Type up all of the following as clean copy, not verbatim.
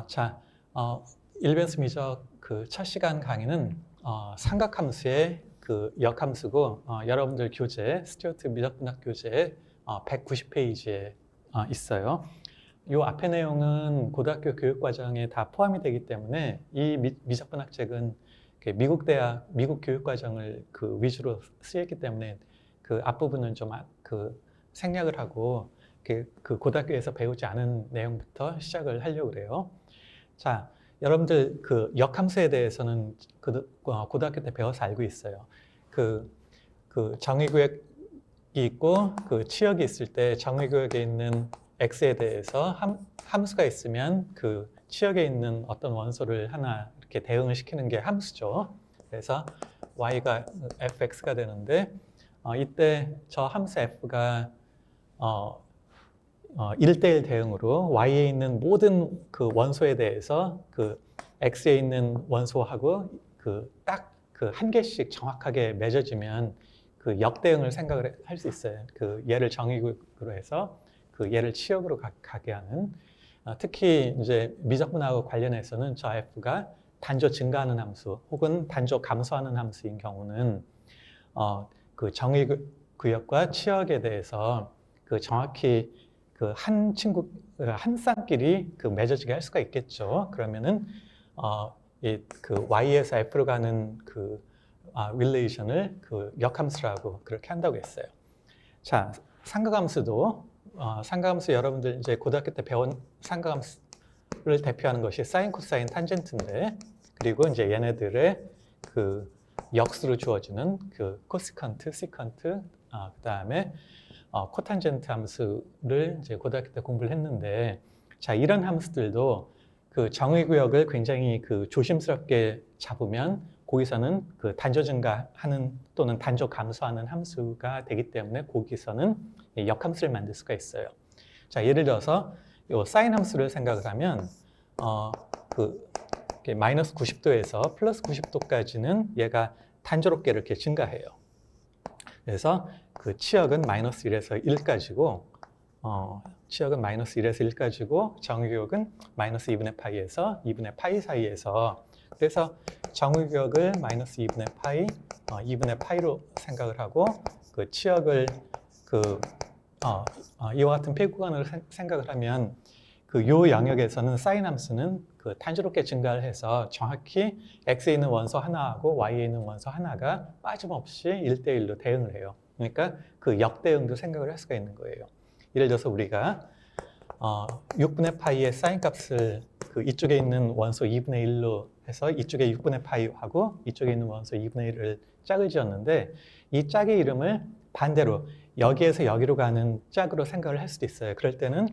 자, 일변수 미적 그 첫 시간 강의는 삼각함수의 그 역함수고 여러분들 교재 스튜어트 미적분학 교재 190페이지에 있어요. 이 앞의 내용은 고등학교 교육과정에 다 포함이 되기 때문에 이 미적분학책은 미국 대학 미국 교육과정을 그 위주로 쓰였기 때문에 그 앞부분은 좀 생략을 하고 그 고등학교에서 배우지 않은 내용부터 시작을 하려고 그래요. 자, 여러분들 그 역함수에 대해서는 고등학교 때 배워서 알고 있어요. 그 정의구역이 있고 그 치역이 있을 때 정의구역에 있는 x에 대해서 함수가 있으면 그 치역에 있는 어떤 원소를 하나 이렇게 대응을 시키는 게 함수죠. 그래서 y가 fx가 되는데 이때 저 함수 f가 1대1 대응으로 y에 있는 모든 그 원소에 대해서 그 x에 있는 원소하고 딱 한 개씩 정확하게 맺어지면 그 역대응을 생각을 할 수 있어요. 그 얘를 정의구역으로 해서 그 얘를 치역으로 가게 하는 특히 이제 미적분하고 관련해서는 저 f가 단조 증가하는 함수 혹은 단조 감소하는 함수인 경우는 그 정의구역과 치역에 대해서 그 정확히 그 한 쌍끼리 그 맺어지게 할 수가 있겠죠. 그러면은 그 y에서 f로 가는 그 릴레이션을 그 역함수라고 그렇게 한다고 했어요. 자, 삼각함수도 삼각함수 여러분들 이제 고등학교 때 배운 삼각함수를 대표하는 것이 사인, 코사인, 탄젠트인데 그리고 이제 얘네들의 그 역수로 주어지는 그 코시컨트, 시컨트, 그다음에 코탄젠트 함수를 이제 고등학교 때 공부를 했는데, 자, 이런 함수들도 그 정의구역을 굉장히 그 조심스럽게 잡으면 거기서는 그 단조 증가하는 또는 단조 감소하는 함수가 되기 때문에 거기서는 역함수를 만들 수가 있어요. 자, 예를 들어서 요 사인 함수를 생각을 하면 마이너스 90도에서 플러스 90도까지는 얘가 단조롭게 이렇게 증가해요. 그래서 그 치역은 마이너스 1에서 1까지고 치역은 마이너스 1에서 1까지고 정의구역은 마이너스 2분의 파이에서 2분의 파이 사이에서 그래서 정의구역을 마이너스 2분의 파이, 2분의 파이로 생각을 하고 그 치역을 이와 같은 폐구간으로 생각을 하면 그 요 영역에서는 사인 함수는 그 단조롭게 증가를 해서 정확히 x에 있는 원소 하나하고 y에 있는 원소 하나가 빠짐없이 1대1로 대응을 해요. 그러니까 그 역대응도 생각을 할 수가 있는 거예요. 예를 들어서 우리가 6분의 파이의 사인 값을 그 이쪽에 있는 원소 2분의 1로 해서 이쪽에 6분의 파이하고 이쪽에 있는 원소 2분의 1을 짝을 지었는데 이 짝의 이름을 반대로 여기에서 여기로 가는 짝으로 생각을 할 수도 있어요. 그럴 때는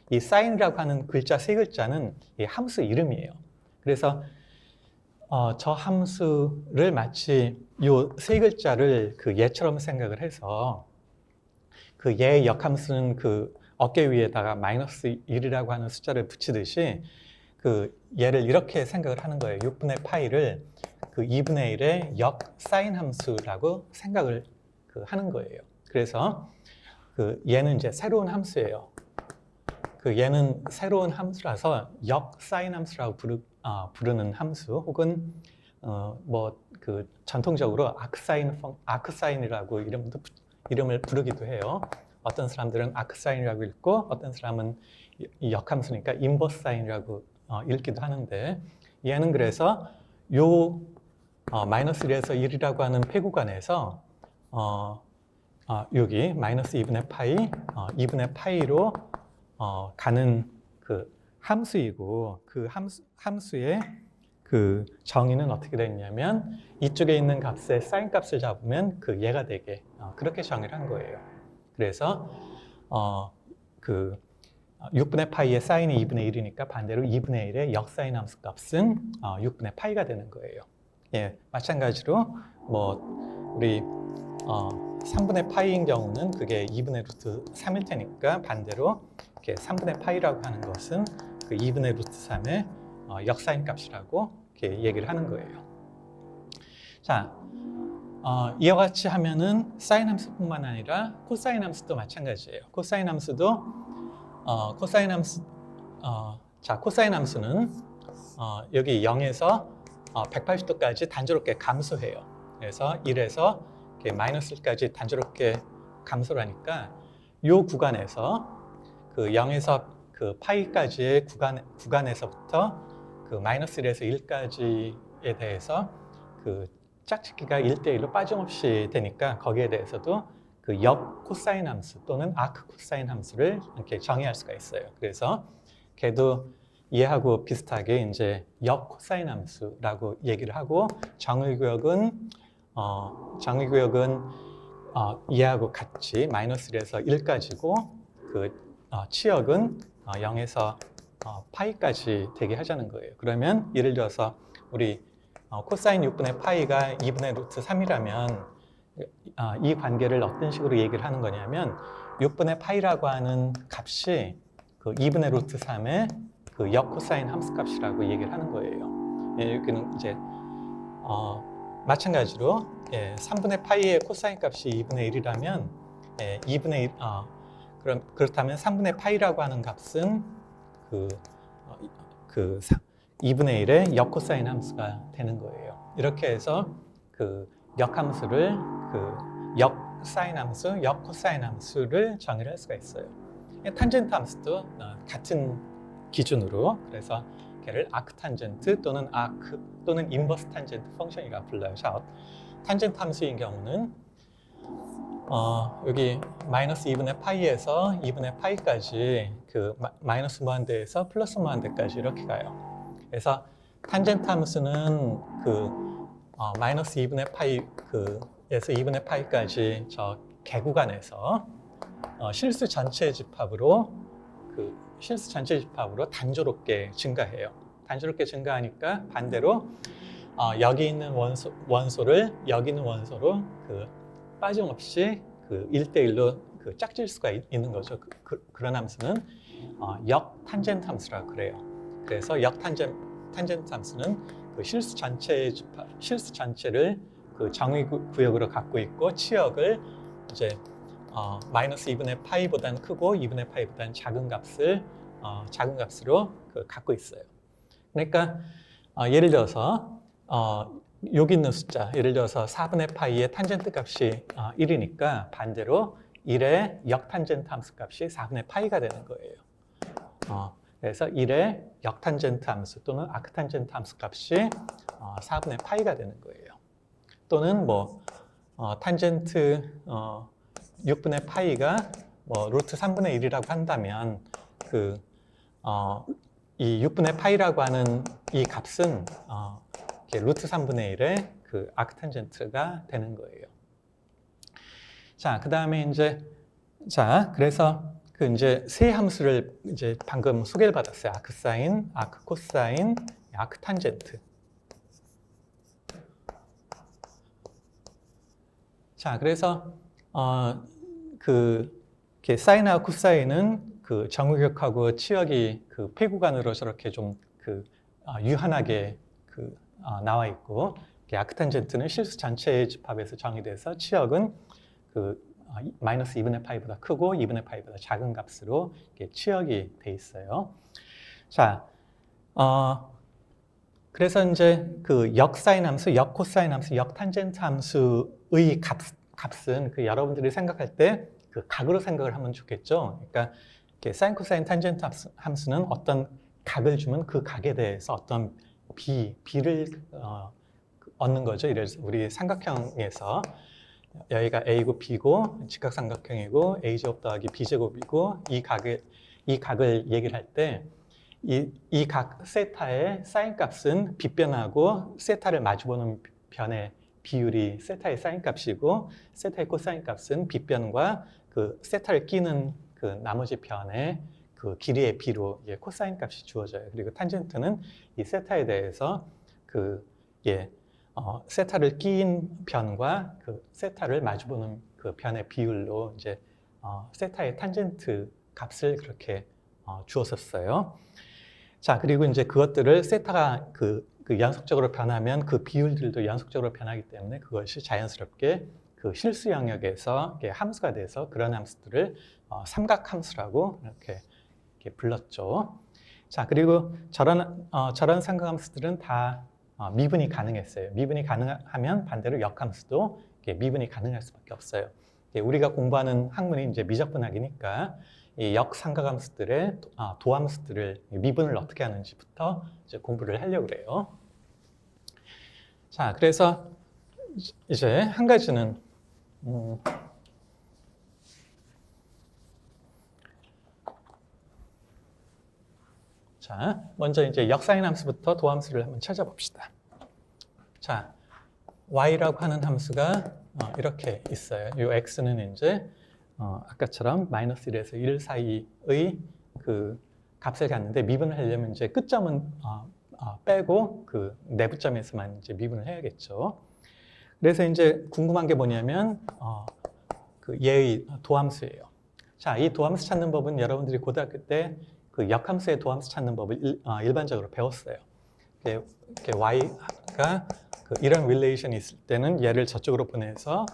이 사인이라고 하는 글자 세 글자는 이 함수 이름이에요. 그래서 저 함수를 마치 이 세 글자를 그 얘처럼 생각을 해서 그 얘의 역함수는 그 어깨 위에다가 마이너스 1이라고 하는 숫자를 붙이듯이 그 얘를 이렇게 생각을 하는 거예요. 6분의 파이를 그 2분의 1의 역 사인 함수라고 생각을 하는 거예요. 그래서 그 얘는 이제 새로운 함수예요. 그 얘는 새로운 함수라서 역 사인 함수라고 부르는 함수 혹은 그 전통적으로 아크사인이라고 이름을 부르기도 해요. 어떤 사람들은 아크사인이라고 읽고 어떤 사람은 이 역함수니까 인버스 사인이라고 읽기도 하는데 얘는 그래서 요 마이너스 1에서 1이라고 하는 폐구간에서 여기 마이너스 2분의 파이, 2분의 파이로 가는 그 함수이고 그 함수의 그 정의는 어떻게 되냐면 이쪽에 있는 값의 사인 값을 잡으면 그 얘가 되게 그렇게 정의를 한 거예요. 그래서 그 6분의 파이의 사인이 2분의 1이니까 반대로 2분의 1의 역사인 함수 값은 6분의 파이가 되는 거예요. 예, 마찬가지로 우리 3분의 파이인 경우는 그게 2분의 루트 3일 테니까 반대로 이렇게 3분의 파이라고 하는 것은 그 2분의 루트 3의 역사인 값이라고 이렇게 얘기를 하는 거예요. 자, 이와 같이 하면은 사인 함수뿐만 아니라 코사인 함수도 마찬가지예요. 코사인 함수도 자, 코사인 함수는 여기 0에서 180도까지 단조롭게 감소해요. 그래서 1에서 마이너스 1까지 단조롭게 감소를 하니까 이 구간에서 그 0에서 그 파이까지의 구간에서부터 그 마이너스 1에서 1까지에 대해서 그 짝짓기가 1대1로 빠짐없이 되니까 거기에 대해서도 그 역 코사인 함수 또는 아크 코사인 함수를 이렇게 정의할 수가 있어요. 그래서 걔도 얘하고 비슷하게 이제 역 코사인 함수라고 얘기를 하고 정의구역은 얘하고 같이 마이너스 1에서 1까지고 그 치역은 0에서 파이까지 되게 하자는 거예요. 그러면 예를 들어서 우리 코사인 6분의 파이가 2분의 루트 3이라면 이 관계를 어떤 식으로 얘기를 하는 거냐면 6분의 파이라고 하는 값이 그 2분의 루트 3의 그 역코사인 함수값이라고 얘기를 하는 거예요. 여기는 이제 마찬가지로 3분의 파이의 코사인 값이 2분의 1이라면 2분의 1, 그렇다면 3분의 파이라고 하는 값은 그 2분의 1의 역코사인 함수가 되는 거예요. 이렇게 해서 그 역함수를 그 역사인 함수, 역코사인 함수를 정의를 할 수가 있어요. 탄젠트 함수도 같은 기준으로 그래서 걔를 아크탄젠트 또는 인버스 탄젠트 펑션이라고 불러요. 자, 탄젠트 함수인 경우는 여기 마이너스 2분의 파이에서 2분의 파이까지 그 마이너스 무한대에서 플러스 무한대까지 이렇게 가요. 그래서 탄젠트 함수는 그 마이너스 2분의 파이에서 2분의 파이까지 저 개구간에서 실수 전체 집합으로 단조롭게 증가해요. 단조롭게 증가하니까 반대로 여기 있는 원소를 여기 있는 원소로 그 빠짐없이 그 1대1로 그 짝질 수가 있는 거죠. 그런 함수는 역탄젠트 함수라고 그래요. 그래서 역탄젠트 함수는 그 실수 전체를 그 정의구역으로 갖고 있고 치역을 이제 마이너스 2분의 파이보다는 크고 2분의 파이보다는 작은 값으로 갖고 있어요. 그러니까 예를 들어서 여기 있는 숫자, 예를 들어서 4분의 파이의 탄젠트 값이 1이니까 반대로 1의 역탄젠트 함수 값이 4분의 파이가 되는 거예요. 그래서 1의 역탄젠트 함수 또는 아크탄젠트 함수 값이 4분의 파이가 되는 거예요. 또는 뭐 탄젠트 6분의 파이가 뭐 루트 3분의 1이라고 한다면 이 6분의 파이라고 하는 이 값은 루트 3분의 1의 그 아크탄젠트가 되는 거예요. 자, 그 다음에 이제 그래서 그 이제 세 함수를 이제 방금 소개를 받았어요. 아크사인, 아크코사인, 아크탄젠트. 자, 그래서 사인하고 코사인은 그 정의격하고 치역이 그 폐구간으로 저렇게 좀 유한하게 나와 있고, 아크탄젠트는 실수 전체의 집합에서 정의돼서 치역은 마이너스 2분의 파이보다 크고 2분의 파이보다 작은 값으로 치역이 돼 있어요. 자, 그래서 이제 그 역사인 함수, 역코사인 함수, 역탄젠트 함수의 값은 여러분들이 생각할 때 그 각으로 생각을 하면 좋겠죠. 그러니까 사인, 코사인, 탄젠트 함수는 어떤 각을 주면 그 각에 대해서 어떤 비를 얻는 거죠. 이래서 우리 삼각형에서 여기가 A고 B고 직각삼각형이고 A제곱 더하기 B제곱이고 이 각을 얘기를 할 때 이 각 세타의 사인 값은 빗변하고 세타를 마주보는 변의 비율이 세타의 사인 값이고 세타의 코사인 값은 빗변과 그 세타를 끼는 그 나머지 변의 그 길이의 비로 코사인 값이 주어져요. 그리고 탄젠트는 이 세타에 대해서 세타를 끼인 변과 그 세타를 마주보는 그 변의 비율로 이제 세타의 탄젠트 값을 그렇게 주었었어요. 자, 그리고 이제 그것들을 세타가 그 연속적으로 변하면 그 비율들도 연속적으로 변하기 때문에 그것이 자연스럽게 그 실수 영역에서 함수가 돼서 그런 함수들을 삼각함수라고 이렇게 불렀죠. 자, 그리고 저런 삼각함수들은 다 미분이 가능했어요. 미분이 가능하면 반대로 역함수도 미분이 가능할 수밖에 없어요. 우리가 공부하는 학문이 이제 미적분학이니까 이 역삼각함수들의 도함수들을 미분을 어떻게 하는지부터 이제 공부를 하려고 그래요. 자, 그래서 이제 한 가지는 자, 먼저 이제 역사인 함수부터 도함수를 한번 찾아봅시다. 자, y라고 하는 함수가 이렇게 있어요. 이 x는 이제 아까처럼 마이너스 1에서 1 사이의 그 값을 갖는데 미분을 하려면 이제 끝점은 빼고 그 내부점에서만 이제 미분을 해야겠죠. 그래서 이제 궁금한 게 뭐냐면 그 얘의 도함수예요. 자, 이 도함수 찾는 법은 여러분들이 고등학교 때 그 역함수의 도함수 찾는 법을 일반적으로 배웠어요. 이렇게 y가 이런 릴레이션이 있을 때는 얘를 저쪽으로 보내서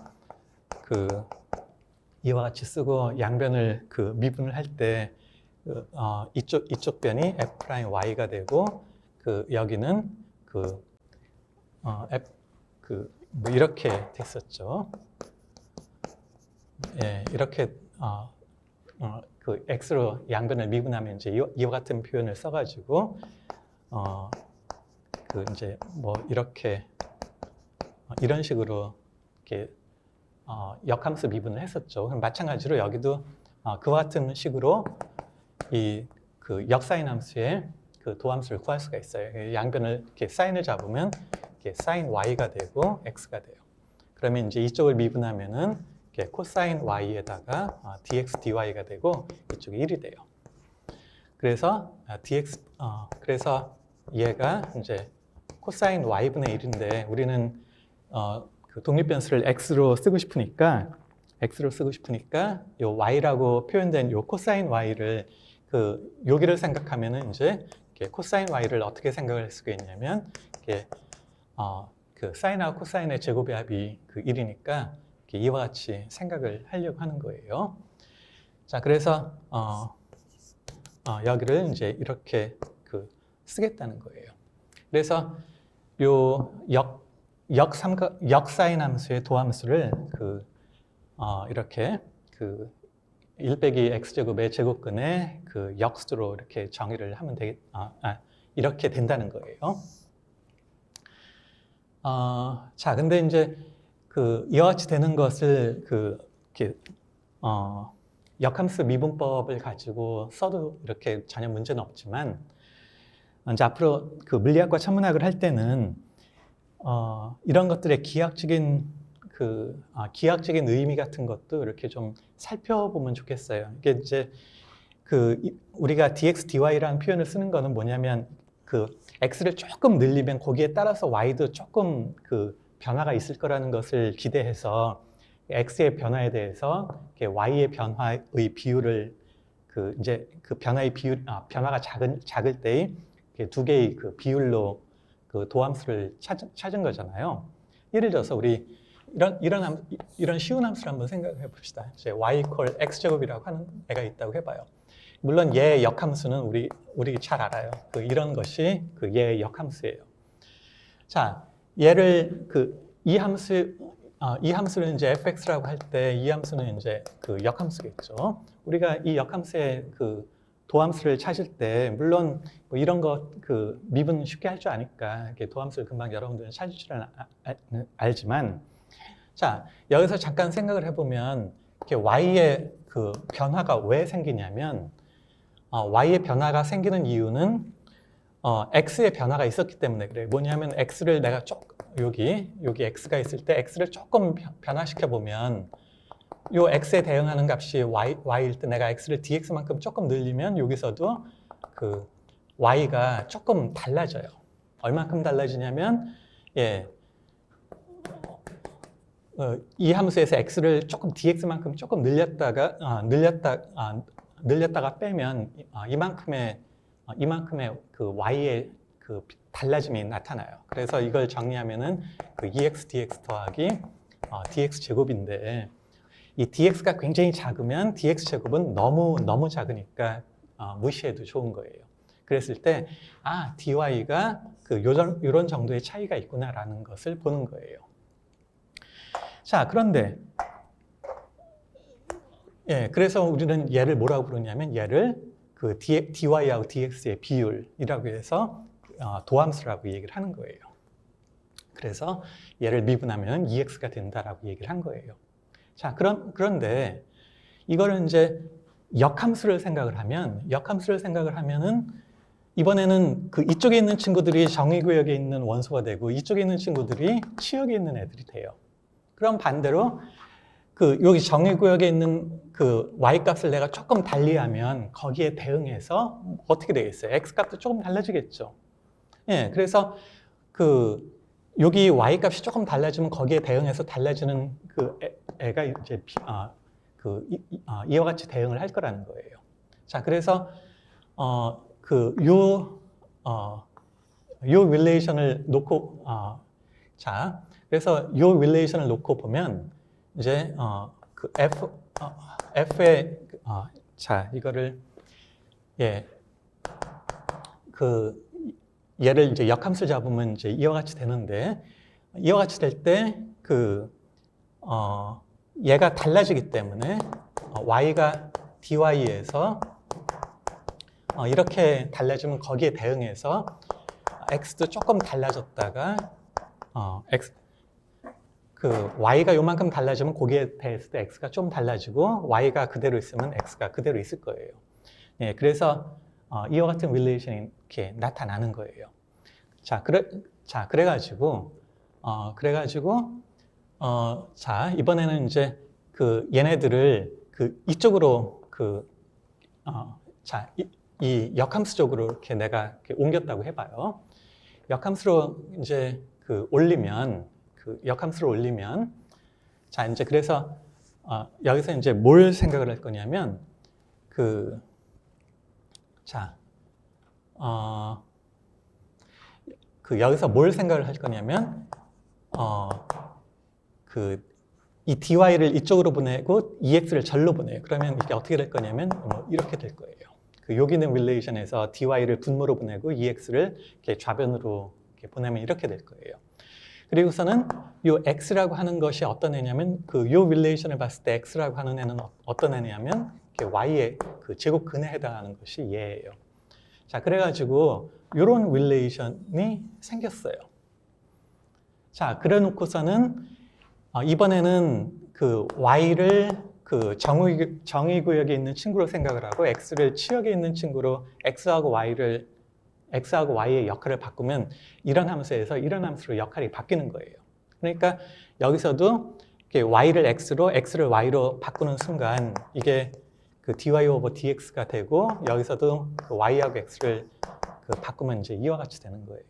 이와 같이 쓰고 양변을 미분을 할 때 이쪽 변이 f'y가 되고 여기는 뭐 이렇게 됐었죠. 예, 이렇게 x로 양변을 미분하면 이제 이와 같은 표현을 써가지고 이제 뭐 이렇게 이런 식으로 이렇게 역함수 미분을 했었죠. 그럼 마찬가지로 여기도 그와 같은 식으로 이 역사인 함수의 도함수를 구할 수가 있어요. 양변을 이렇게 사인을 잡으면 이렇게 사인 y가 되고 x가 돼요. 그러면 이제 이쪽을 미분하면은 이렇게 코사인 y에다가 dx dy가 되고 이쪽이 1이 돼요. 그래서 그래서 얘가 이제 코사인 y분의 1인데 우리는 그 독립변수를 x로 쓰고 싶으니까 요 y라고 표현된 요 코사인 y를 여기를 생각하면은 이제 코사인 y를 어떻게 생각을 할 수가 있냐면 사인하고 코사인의 제곱의 합이 1이니까 이와 같이 생각을 하려고 하는 거예요. 자, 그래서 여기를 이제 이렇게 쓰겠다는 거예요. 그래서 요 역사인 함수의 도함수를 이렇게 1 빼기 x제곱의 제곱근의 역수로 이렇게 정의를 하면 이렇게 된다는 거예요. 자, 근데 이제 이와 같이 되는 것을 이렇게 역함수 미분법을 가지고 써도 이렇게 전혀 문제는 없지만 이제 앞으로 물리학과 천문학을 할 때는 이런 것들의 기하학적인 의미 같은 것도 이렇게 좀 살펴보면 좋겠어요. 이게 이제 우리가 dx dy라는 표현을 쓰는 거는 뭐냐면 x를 조금 늘리면 거기에 따라서 y도 조금 변화가 있을 거라는 것을 기대해서 x의 변화에 대해서 y의 변화의 비율을 이제 변화의 비율 변화가 작을 때의 두 개의 비율로 도함수를 찾은 거잖아요. 예를 들어서 우리 이런 쉬운 함수를 한번 생각해 봅시다. 이제 y equal x제곱이라고 하는 애가 있다고 해봐요. 물론 얘의 역함수는 우리 잘 알아요. 이런 것이 얘의 역함수예요. 자, 얘를 이 함수를 이제 fx라고 할 때 이 함수는 이제 역함수겠죠. 우리가 이 역함수의 도함수를 찾을 때 물론 뭐 이런 거 미분 쉽게 할 줄 아니까 이렇게 도함수를 금방 여러분들은 찾을 줄 알지만 자, 여기서 잠깐 생각을 해보면 이렇게 y의 변화가 왜 생기냐면 y의 변화가 생기는 이유는 x의 변화가 있었기 때문에 그래요. 뭐냐면 x를 내가 여기 x가 있을 때 x를 조금 변화시켜 보면 요 x에 대응하는 값이 y일 때 내가 x를 dx만큼 조금 늘리면 여기서도 y가 조금 달라져요. 얼만큼 달라지냐면 이 함수에서 x를 조금 dx만큼 조금 늘렸다가 빼면 이만큼의 y의 달라짐이 나타나요. 그래서 이걸 정리하면은 ex dx 더하기 dx 제곱인데 이 dx가 굉장히 작으면 dx 제곱은 너무 작으니까 무시해도 좋은 거예요. 그랬을 때, 아, dy가 요런 정도의 차이가 있구나라는 것을 보는 거예요. 자, 그런데, 예, 그래서 우리는 얘를 뭐라고 부르냐면, 얘를 그 dy하고 dx의 비율이라고 해서 도함수라고 얘기를 하는 거예요. 그래서 얘를 미분하면 ex가 된다라고 얘기를 한 거예요. 자, 그런데 이거를 이제 역함수를 생각을 하면은 이번에는 그 이쪽에 있는 친구들이 정의구역에 있는 원소가 되고 이쪽에 있는 친구들이 치역에 있는 애들이 돼요. 그럼 반대로 그 여기 정의구역에 있는 그 y-값을 내가 조금 달리하면 거기에 대응해서 어떻게 되겠어요? x-값도 조금 달라지겠죠. 예, 그래서 그 여기 y-값이 조금 달라지면 거기에 대응해서 달라지는 그 애가 이제 이와 같이 대응을 할 거라는 거예요. 자, 그래서 요 릴레이션을 놓고 자, 그래서 요 릴레이션을 놓고 보면 이제 그 f의 자, 이거를 예, 그 얘를 이제 역함수 잡으면 이제 이와 같이 되는데 이와 같이 될 때 얘가 달라지기 때문에 y가 dy에서 이렇게 달라지면 거기에 대응해서 x도 조금 달라졌다가 y가 요만큼 달라지면 거기에 대해서 x가 좀 달라지고 y가 그대로 있으면 x가 그대로 있을 거예요. 예, 그래서 이와 같은 릴레이션이 이렇게 나타나는 거예요. 그래가지고 자, 이번에는 이제 그 얘네들을 이쪽으로 이 역함수 쪽으로 이렇게 내가 이렇게 옮겼다고 해봐요. 역함수로 이제 역함수를 올리면 자, 이제 그래서 여기서 이제 뭘 생각을 할 거냐면 여기서 뭘 생각을 할 거냐면 이 dy를 이쪽으로 보내고 ex를 절로 보내요. 그러면 이게 어떻게 될 거냐면 이렇게 될 거예요. 여기 있는 릴레이션에서 dy를 분모로 보내고 ex를 이렇게 좌변으로 이렇게 보내면 이렇게 될 거예요. 그리고서는 이 x라고 하는 것이 어떤 애냐면 요 릴레이션을 봤을 때 x라고 하는 애는 어떤 애냐면 y의 그 제곱근에 해당하는 것이 얘예요. 자, 그래가지고 이런 릴레이션이 생겼어요. 자, 그래 놓고서는 이번에는 그 y를 그 정의구역에 있는 친구로 생각을 하고 x를 치역에 있는 친구로 x하고 y의 역할을 바꾸면 이런 함수에서 이런 함수로 역할이 바뀌는 거예요. 그러니까 여기서도 y를 x로 x를 y로 바꾸는 순간 이게 그 dy 오버 dx가 되고 여기서도 그 y하고 x를 바꾸면 이제 이와 같이 되는 거예요.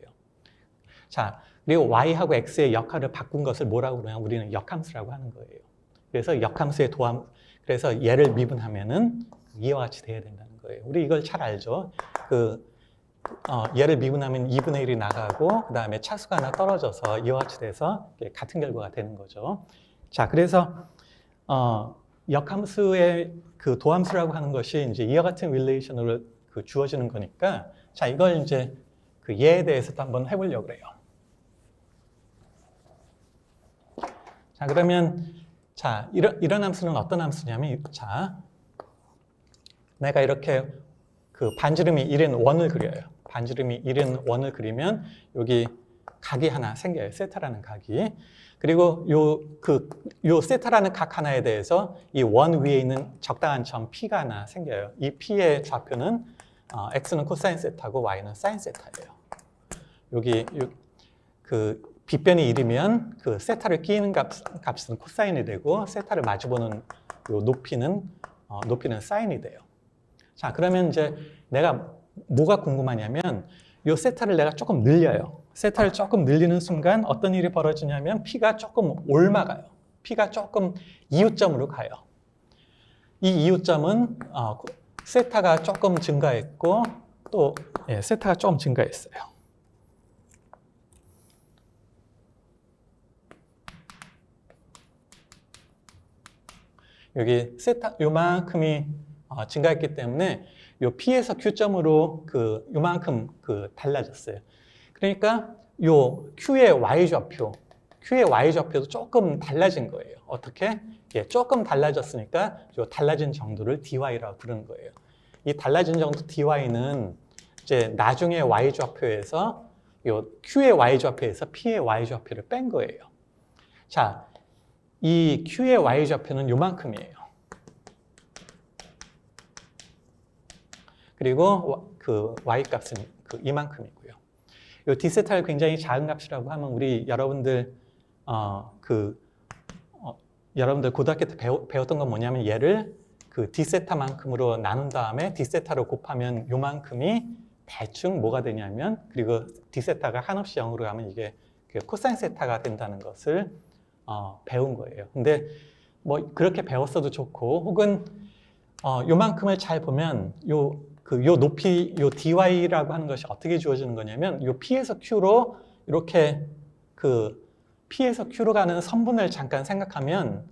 자, 그리고 y하고 x의 역할을 바꾼 것을 뭐라고 그러냐면 우리는 역함수라고 하는 거예요. 그래서 역함수의 그래서 얘를 미분하면은 이와 같이 돼야 된다는 거예요. 우리 이걸 잘 알죠? 얘를 미분하면 2분의 1이 나가고 그 다음에 차수가 하나 떨어져서 이와 같이 돼서 같은 결과가 되는 거죠. 자, 그래서 역함수의 그 도함수라고 하는 것이 이제 이와 같은 릴레이션으로 주어지는 거니까 자, 이걸 이제 얘에 대해서도 한번 해보려고 그래요. 자, 그러면 자, 이런 함수는 어떤 함수냐면 자, 내가 이렇게 반지름이 1인 원을 그려요. 반지름이 1인 원을 그리면 여기 각이 하나 생겨요. 세타라는 각이. 그리고 요 세타라는 각 하나에 대해서 이 원 위에 있는 적당한 점 P가 하나 생겨요. 이 P의 좌표는 X는 코사인 세타고 Y는 사인 세타예요. 여기 빗변이 1이면 세타를 끼는 값은 코사인이 되고 세타를 마주보는 요 높이는 사인이 돼요. 자, 그러면 이제 내가 뭐가 궁금하냐면 요 세타를 내가 조금 늘려요. 세타를 조금 늘리는 순간 어떤 일이 벌어지냐면 P가 조금 옮아가요. P가 조금 이웃점으로 가요. 이 이웃점은 세타가 조금 증가했고 또 세타가 조금 증가했어요. 여기 세타 요만큼이 증가했기 때문에 요 P에서 Q점으로 요만큼 달라졌어요. 그러니까 요 Q의 Y좌표도 조금 달라진 거예요. 어떻게? 예, 조금 달라졌으니까 요 달라진 정도를 dy라고 부르는 거예요. 이 달라진 정도 dy는 이제 나중에 Y좌표에서 요 Q의 Y좌표에서 P의 Y좌표를 뺀 거예요. 자, 이 Q의 Y좌표는 요만큼이에요. 그리고 Y 값은 이만큼이고요. 요 D세타를 굉장히 작은 값이라고 하면 우리 여러분들 여러분들 고등학교 때 배웠던 건 뭐냐면 얘를 D세타만큼으로 나눈 다음에 D세타로 곱하면 요만큼이 대충 뭐가 되냐면 그리고 D세타가 한없이 0으로 가면 이게 코사인 세타가 된다는 것을 배운 거예요. 근데 뭐 그렇게 배웠어도 좋고 혹은 요만큼을 잘 보면 요 높이 요 dy라고 하는 것이 어떻게 주어지는 거냐면 요 P에서 Q로 이렇게 P에서 Q로 가는 선분을 잠깐 생각하면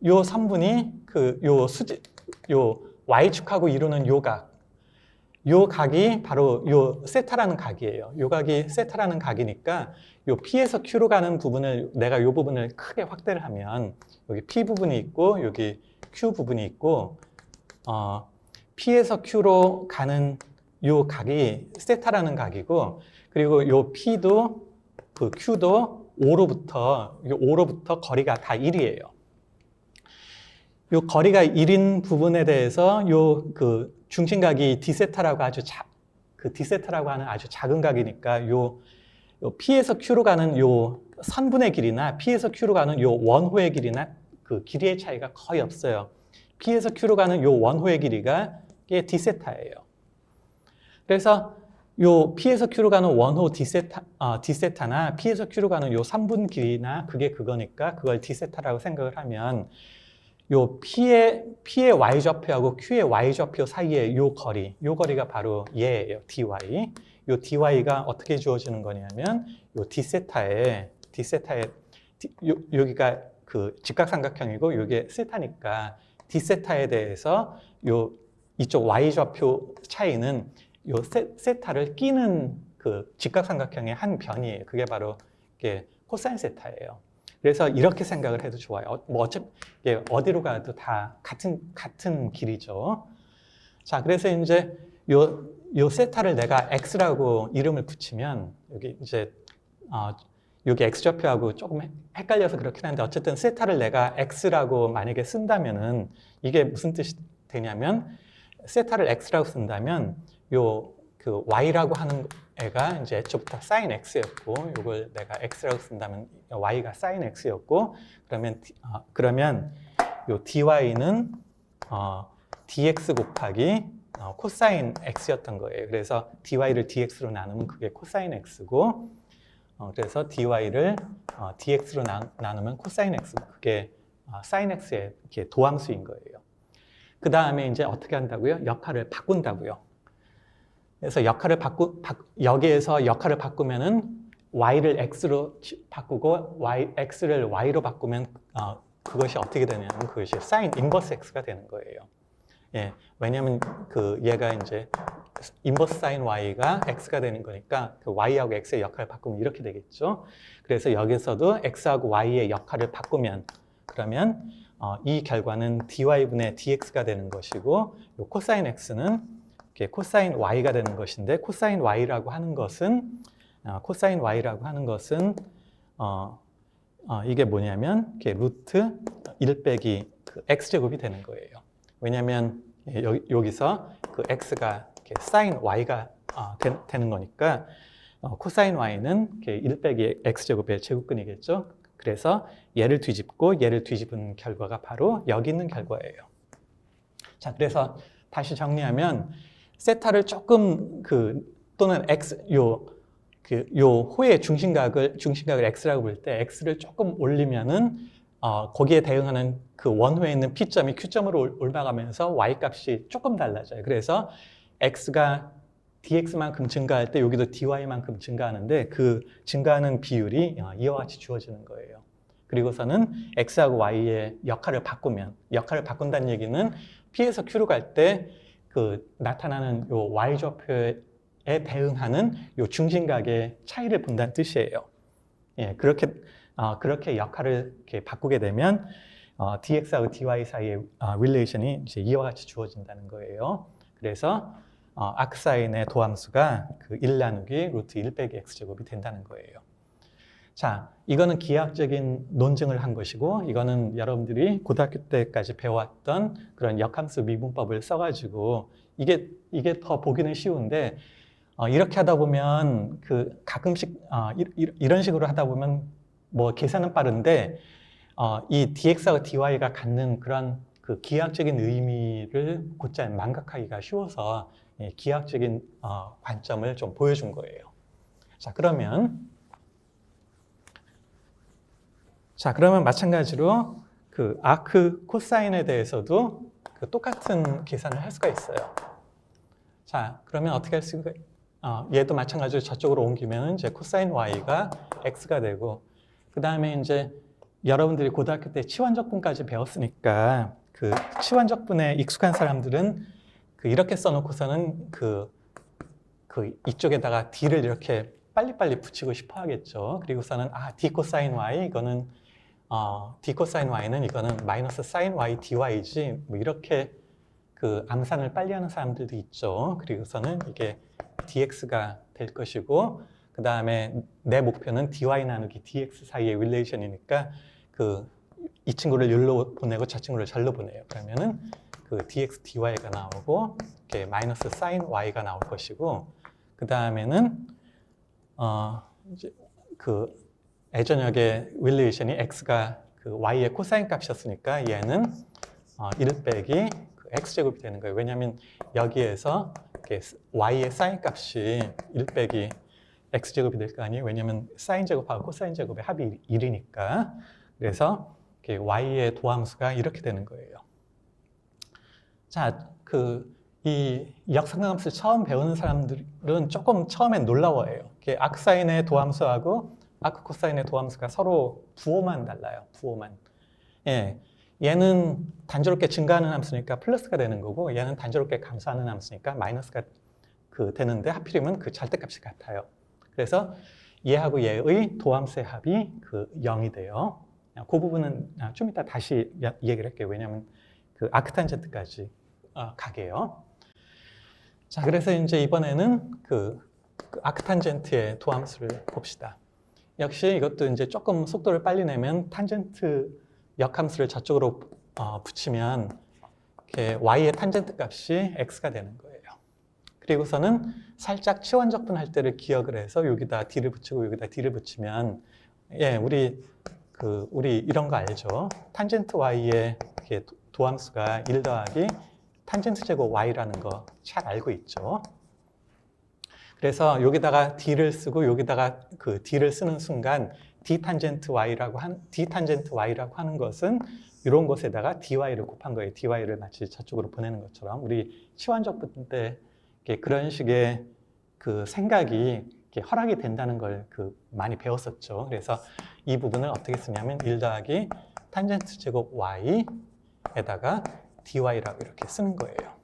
요 선분이 요 Y축하고 이루는 요 각이 바로 요 세타라는 각이에요. 요 각이 세타라는 각이니까 요 P에서 Q로 가는 부분을 내가 요 부분을 크게 확대를 하면 여기 P 부분이 있고 여기 Q 부분이 있고 P에서 Q로 가는 요 각이 세타라는 각이고 그리고 요 P도 Q도 5로부터 거리가 다 1이에요. 요 거리가 1인 부분에 대해서 요 중심각이 D세타라고 D세타라고 하는 아주 작은 각이니까 요 P에서 Q로 가는 요 선분의 길이나 P에서 Q로 가는 요 원호의 길이나 길이의 차이가 거의 없어요. P에서 Q로 가는 요 원호의 길이가 이게 D세타예요. 그래서 요 P에서 Q로 가는 원호 D세타나 P에서 Q로 가는 요 3분 길이나 그거니까 그걸 D세타라고 생각을 하면 요 P의 Y좌표하고 Q의 Y좌표 사이의 요 거리가 바로 얘예요. dy. 요 dy가 어떻게 주어지는 거냐면 요 여기가 직각삼각형이고 요게 세타니까 D세타에 대해서 이쪽 Y좌표 차이는 요 세타를 끼는 직각삼각형의 한 변이에요. 그게 바로 코사인 세타예요. 그래서 이렇게 생각을 해도 좋아요. 뭐 어차피 어디로 가도 다 같은 길이죠. 자, 그래서 이제 요 세타를 내가 x라고 이름을 붙이면 여기 이제 여기 x좌표하고 조금 헷갈려서 그렇긴 한데 어쨌든 세타를 내가 x라고 만약에 쓴다면은 이게 무슨 뜻이 되냐면 세타를 x라고 쓴다면 y라고 하는 애가 이제 애초부터 sin x였고 이걸 내가 x라고 쓴다면 y가 sin x였고 그러면 요 dy는 dx 곱하기 코사인 x였던 거예요. 그래서 dy를 dx로 나누면 그게 코사인 x고 그래서 dy를 dx로 나누면 코사인 x 그게 sin x의 도함수인 거예요. 그 다음에 이제 어떻게 한다고요? 역할을 바꾼다고요. 그래서 여기에서 역할을 바꾸면은 y를 x로 바꾸고 x를 y로 바꾸면 그것이 어떻게 되냐면 그것이 sin 인버스 x가 되는 거예요. 예, 왜냐하면 얘가 이제 인버스 sin y가 x가 되는 거니까 y하고 x의 역할을 바꾸면 이렇게 되겠죠. 그래서 여기서도 x하고 y의 역할을 바꾸면 그러면 이 결과는 dy분의 dx가 되는 것이고 요 코사인 x는 코사인 y가 되는 것인데 코사인 y라고 하는 것은 이게 뭐냐면 루트 1 빼기 x제곱이 되는 거예요. 왜냐하면 여기서 x가 sin y가 되는 거니까 코사인 y는 1 빼기 x제곱의 제곱근이겠죠. 그래서 얘를 뒤집고 얘를 뒤집은 결과가 바로 여기 있는 결과예요. 자, 그래서 다시 정리하면 세타를 조금 또는 요 호의 중심각을 x라고 부를 때 x를 조금 올리면은 거기에 대응하는 원호에 있는 P점이 Q점으로 올라가면서 Y값이 조금 달라져요. 그래서 X가 dx만큼 증가할 때 여기도 dy만큼 증가하는데 그 증가하는 비율이 이와 같이 주어지는 거예요. 그리고서는 X하고 Y의 역할을 바꾼다는 얘기는 P에서 Q로 갈 때 그 나타나는 요 y좌표에 대응하는 요 중심각의 차이를 본다는 뜻이에요. 예, 그렇게 역할을 이렇게 바꾸게 되면 dx하고 dy 사이의 릴레이션이 이제 이와 같이 주어진다는 거예요. 그래서 아크사인의 도함수가 그 1 나누기 루트 1 빼기 x제곱이 된다는 거예요. 자, 이거는 기하학적인 논증을 한 것이고, 이거는 여러분들이 고등학교 때까지 배워왔던 그런 역함수 미분법을 써가지고, 이게 더 보기는 쉬운데, 이렇게 하다 보면 그 가끔씩 이런 식으로 하다 보면 뭐 계산은 빠른데 이 dx하고 dy가 갖는 그런 그 기하학적인 의미를 곧잘 망각하기가 쉬워서 기하학적인 관점을 좀 보여준 거예요. 자, 그러면 마찬가지로 그 아크 코사인에 대해서도 그 똑같은 계산을 할 수가 있어요. 자, 그러면 어떻게 할 수가 얘도 마찬가지로 저쪽으로 옮기면 이제 코사인 y가 x가 되고, 그 다음에 이제 여러분들이 고등학교 때 치환적분까지 배웠으니까 그 치환적분에 익숙한 사람들은 그 이렇게 써놓고서는 그 이쪽에다가 d를 이렇게 빨리빨리 붙이고 싶어 하겠죠. 그리고서는 d 코사인 y 이거는 d 코사인 y는 이거는 마이너스 사인 y dy지 뭐 이렇게 그 암산을 빨리 하는 사람들도 있죠. 그리고서는 이게 dx가 될 것이고, 그 다음에 내 목표는 dy 나누기 dx 사이의 릴레이션이니까 이 친구를 여기로 보내고 저 친구를 절로 보내요. 그러면은 그 dx dy가 나오고 이렇게 마이너스 사인 y가 나올 것이고, 그 다음에는 이제 그 애저녁의 릴레이션이 x가 그 y의 코사인 값이었으니까 얘는 1 빼기 x제곱이 되는 거예요. 왜냐하면 여기에서 y의 사인 값이 1 빼기 x제곱이 될 거 아니에요. 왜냐하면 사인 제곱하고 코사인 제곱의 합이 1이니까. 그래서 y의 도함수가 이렇게 되는 거예요. 자, 이 역삼각함수 처음 배우는 사람들은 조금 처음엔 놀라워해요. 아크사인의 도함수하고 아크코사인의 도함수가 서로 부호만 달라요. 부호만. 예. 얘는 단조롭게 증가하는 함수니까 플러스가 되는 거고, 얘는 단조롭게 감소하는 함수니까 마이너스가 되는데 하필이면 그 절대값이 같아요. 그래서 얘하고 얘의 도함수의 합이 0이 돼요. 그 부분은 좀 이따 다시 얘기를 할게요. 왜냐하면 그 아크탄젠트까지 가게요. 자, 그래서 이제 이번에는 그 아크탄젠트의 도함수를 봅시다. 역시 이것도 이제 조금 속도를 빨리 내면 탄젠트 역함수를 저쪽으로 붙이면 이렇게 y의 탄젠트 값이 x가 되는 거예요. 그리고서는 살짝 치환적분 할 때를 기억을 해서 여기다 d를 붙이고 여기다 d를 붙이면 우리 이런 거 알죠? 탄젠트 y의 도함수가 1 더하기 탄젠트 제곱 y라는 거 잘 알고 있죠? 그래서 여기다가 d를 쓰고 여기다가 그 d를 쓰는 순간 d 탄젠트 y라고 하는 것은 이런 곳에다가 dy를 곱한 거예요. dy를 마치 저쪽으로 보내는 것처럼 우리 치환적분 때 그런 식의 그 생각이 허락이 된다는 걸 많이 배웠었죠. 그래서 이 부분을 어떻게 쓰냐면 1 더하기 탄젠트 제곱 y에다가 dy라고 이렇게 쓰는 거예요.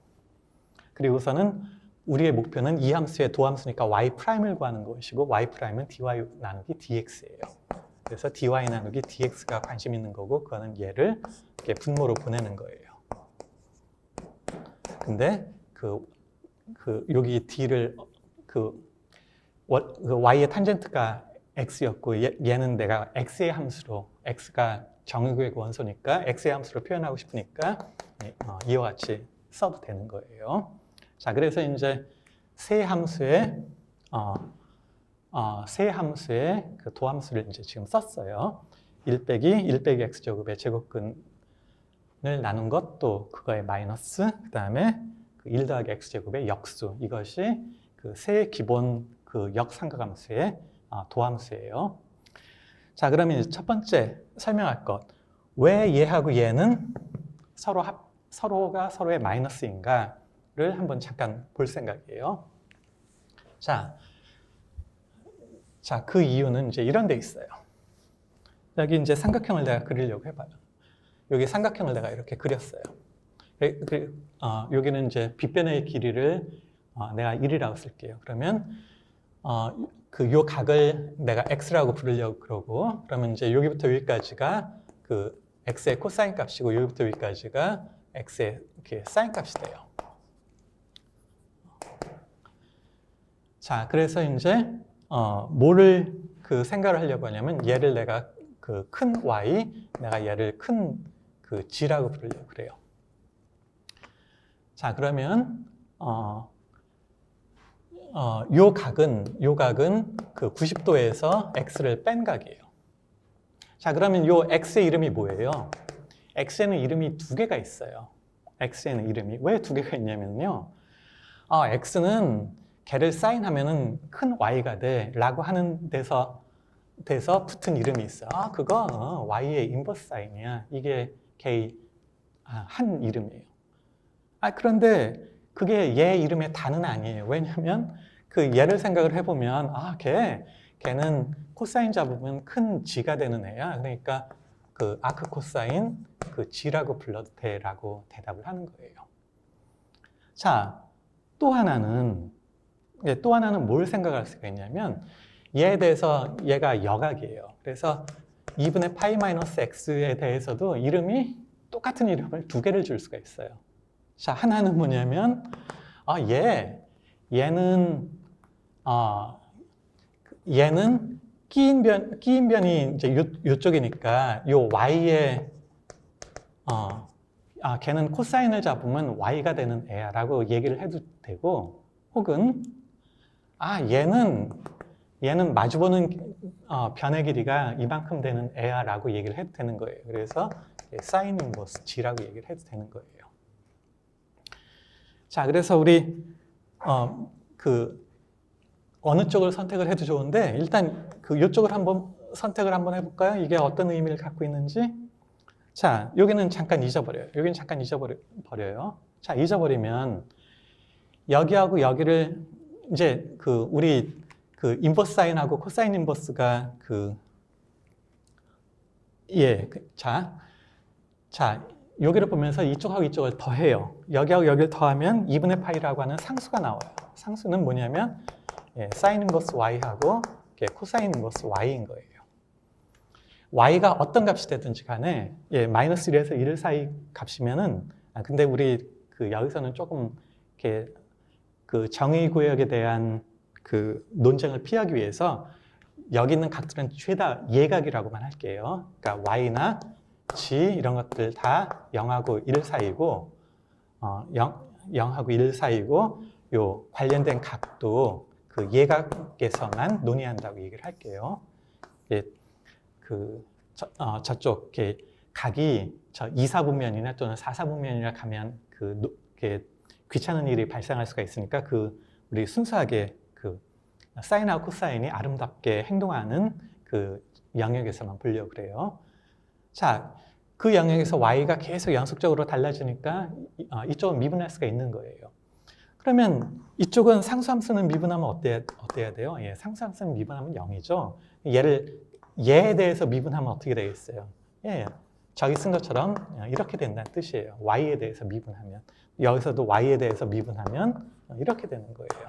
그리고서는 우리의 목표는 이 함수의 도함수니까 y''을 구하는 것이고 y''은 dy 나누기 dx예요. 그래서 dy 나누기 dx가 관심 있는 거고 그거는 얘를 이렇게 분모로 보내는 거예요. 근데 여기 d를 y의 탄젠트가 x였고 얘는 내가 x의 함수로 x가 정의구의 원소니까 x의 함수로 표현하고 싶으니까 이와 같이 써도 되는 거예요. 자, 그래서 이제 세 함수의 그 도함수를 이제 지금 썼어요. 1 빼기 x제곱의 제곱근을 나눈 것도 그거의 마이너스, 그 다음에 1 더하기 x제곱의 역수, 이것이 그 세 기본 역삼각함수의 도함수예요. 자, 그러면 이제 첫 번째 설명할 것, 왜 얘하고 얘는 서로가 서로의 마이너스인가? 를 한번 잠깐 볼 생각이에요. 자, 그 이유는 이제 이런 데 있어요. 여기 이제 삼각형을 내가 그리려고 해봐요. 여기 삼각형을 내가 이렇게 그렸어요. 여기는 이제 빗변의 길이를 내가 1이라고 쓸게요. 그러면 요 각을 내가 x라고 부르려고 그러고, 그러면 이제 여기부터 여기까지가 그 x의 코사인 값이고, 여기부터 여기까지가 x의 이렇게 사인 값이 돼요. 자, 그래서 이제 뭐를 그 생각을 하려고 하냐면, 얘를 내가 그 큰 y, 내가 얘를 큰 그 g라고 부르려고 그래요. 자, 그러면 요 각은 그 90도에서 x를 뺀 각이에요. 자, 그러면 요 x의 이름이 뭐예요? x에는 이름이 두 개가 있어요. x에는 이름이 왜 두 개가 있냐면요. x는 걔를 사인하면은 큰 y가 돼라고 하는 데서 붙은 이름이 있어. 그거 y의 인버스 사인이야. 이게 걔의 한 이름이에요. 그런데 그게 얘 이름의 단은 아니에요. 왜냐면 그 얘를 생각을 해보면 걔는 코사인 잡으면 큰 g가 되는 애야. 그러니까 그 아크 코사인 그 g라고 불러도 돼라고 대답을 하는 거예요. 자, 또 하나는 뭘 생각할 수가 있냐면, 얘에 대해서 얘가 여각이에요. 그래서 2분의 파이 마이너스 x에 대해서도 이름이 똑같은 이름을 두 개를 줄 수가 있어요. 자, 하나는 뭐냐면 얘는 끼인 변이 이제 요쪽이니까 요 y에 걔는 코사인을 잡으면 y가 되는 애야라고 얘기를 해도 되고, 혹은 얘는 마주보는 변의 길이가 이만큼 되는 애야라고 얘기를 해도 되는 거예요. 그래서 사인 인버스 g라고 얘기를 해도 되는 거예요. 자, 그래서 우리 어느 쪽을 선택을 해도 좋은데, 일단 이쪽을 한번 선택을 한번 해볼까요? 이게 어떤 의미를 갖고 있는지. 자, 여기는 잠깐 잊어버려요. 자, 잊어버리면 여기하고 여기를 이제 우리 인버스 사인하고 코사인 인버스가 자, 여기를 보면서 이쪽하고 이쪽을 더해요. 여기하고 여기를 더하면 2분의 파이라고 하는 상수가 나와요. 상수는 뭐냐면 사인 인버스 y하고 코사인 인버스 y인 거예요. y가 어떤 값이 되든지 간에 마이너스 1에서 1 사이 값이면은, 근데 우리 여기서는 조금 이렇게 정의 구역에 대한 논쟁을 피하기 위해서 여기 있는 각들은 죄다 예각이라고만 할게요. 그러니까 y나 g 이런 것들 다 0하고 1 사이고, 0하고 1 사이고, 요 관련된 각도 예각에서만 논의한다고 얘기를 할게요. 저쪽 각이 2사분면이나 또는 4사분면이나 가면 귀찮은 일이 발생할 수가 있으니까 우리 순수하게 사인하고 코사인이 아름답게 행동하는 영역에서만 보려고 그래요. 자, 그 영역에서 y가 계속 연속적으로 달라지니까 이쪽은 미분할 수가 있는 거예요. 그러면 이쪽은 상수함수는 미분하면 어때야 돼요? 상수함수는 미분하면 0이죠. 얘에 대해서 미분하면 어떻게 되겠어요? 저기 쓴 것처럼 이렇게 된다는 뜻이에요. y에 대해서 미분하면. 여기서도 y에 대해서 미분하면 이렇게 되는 거예요.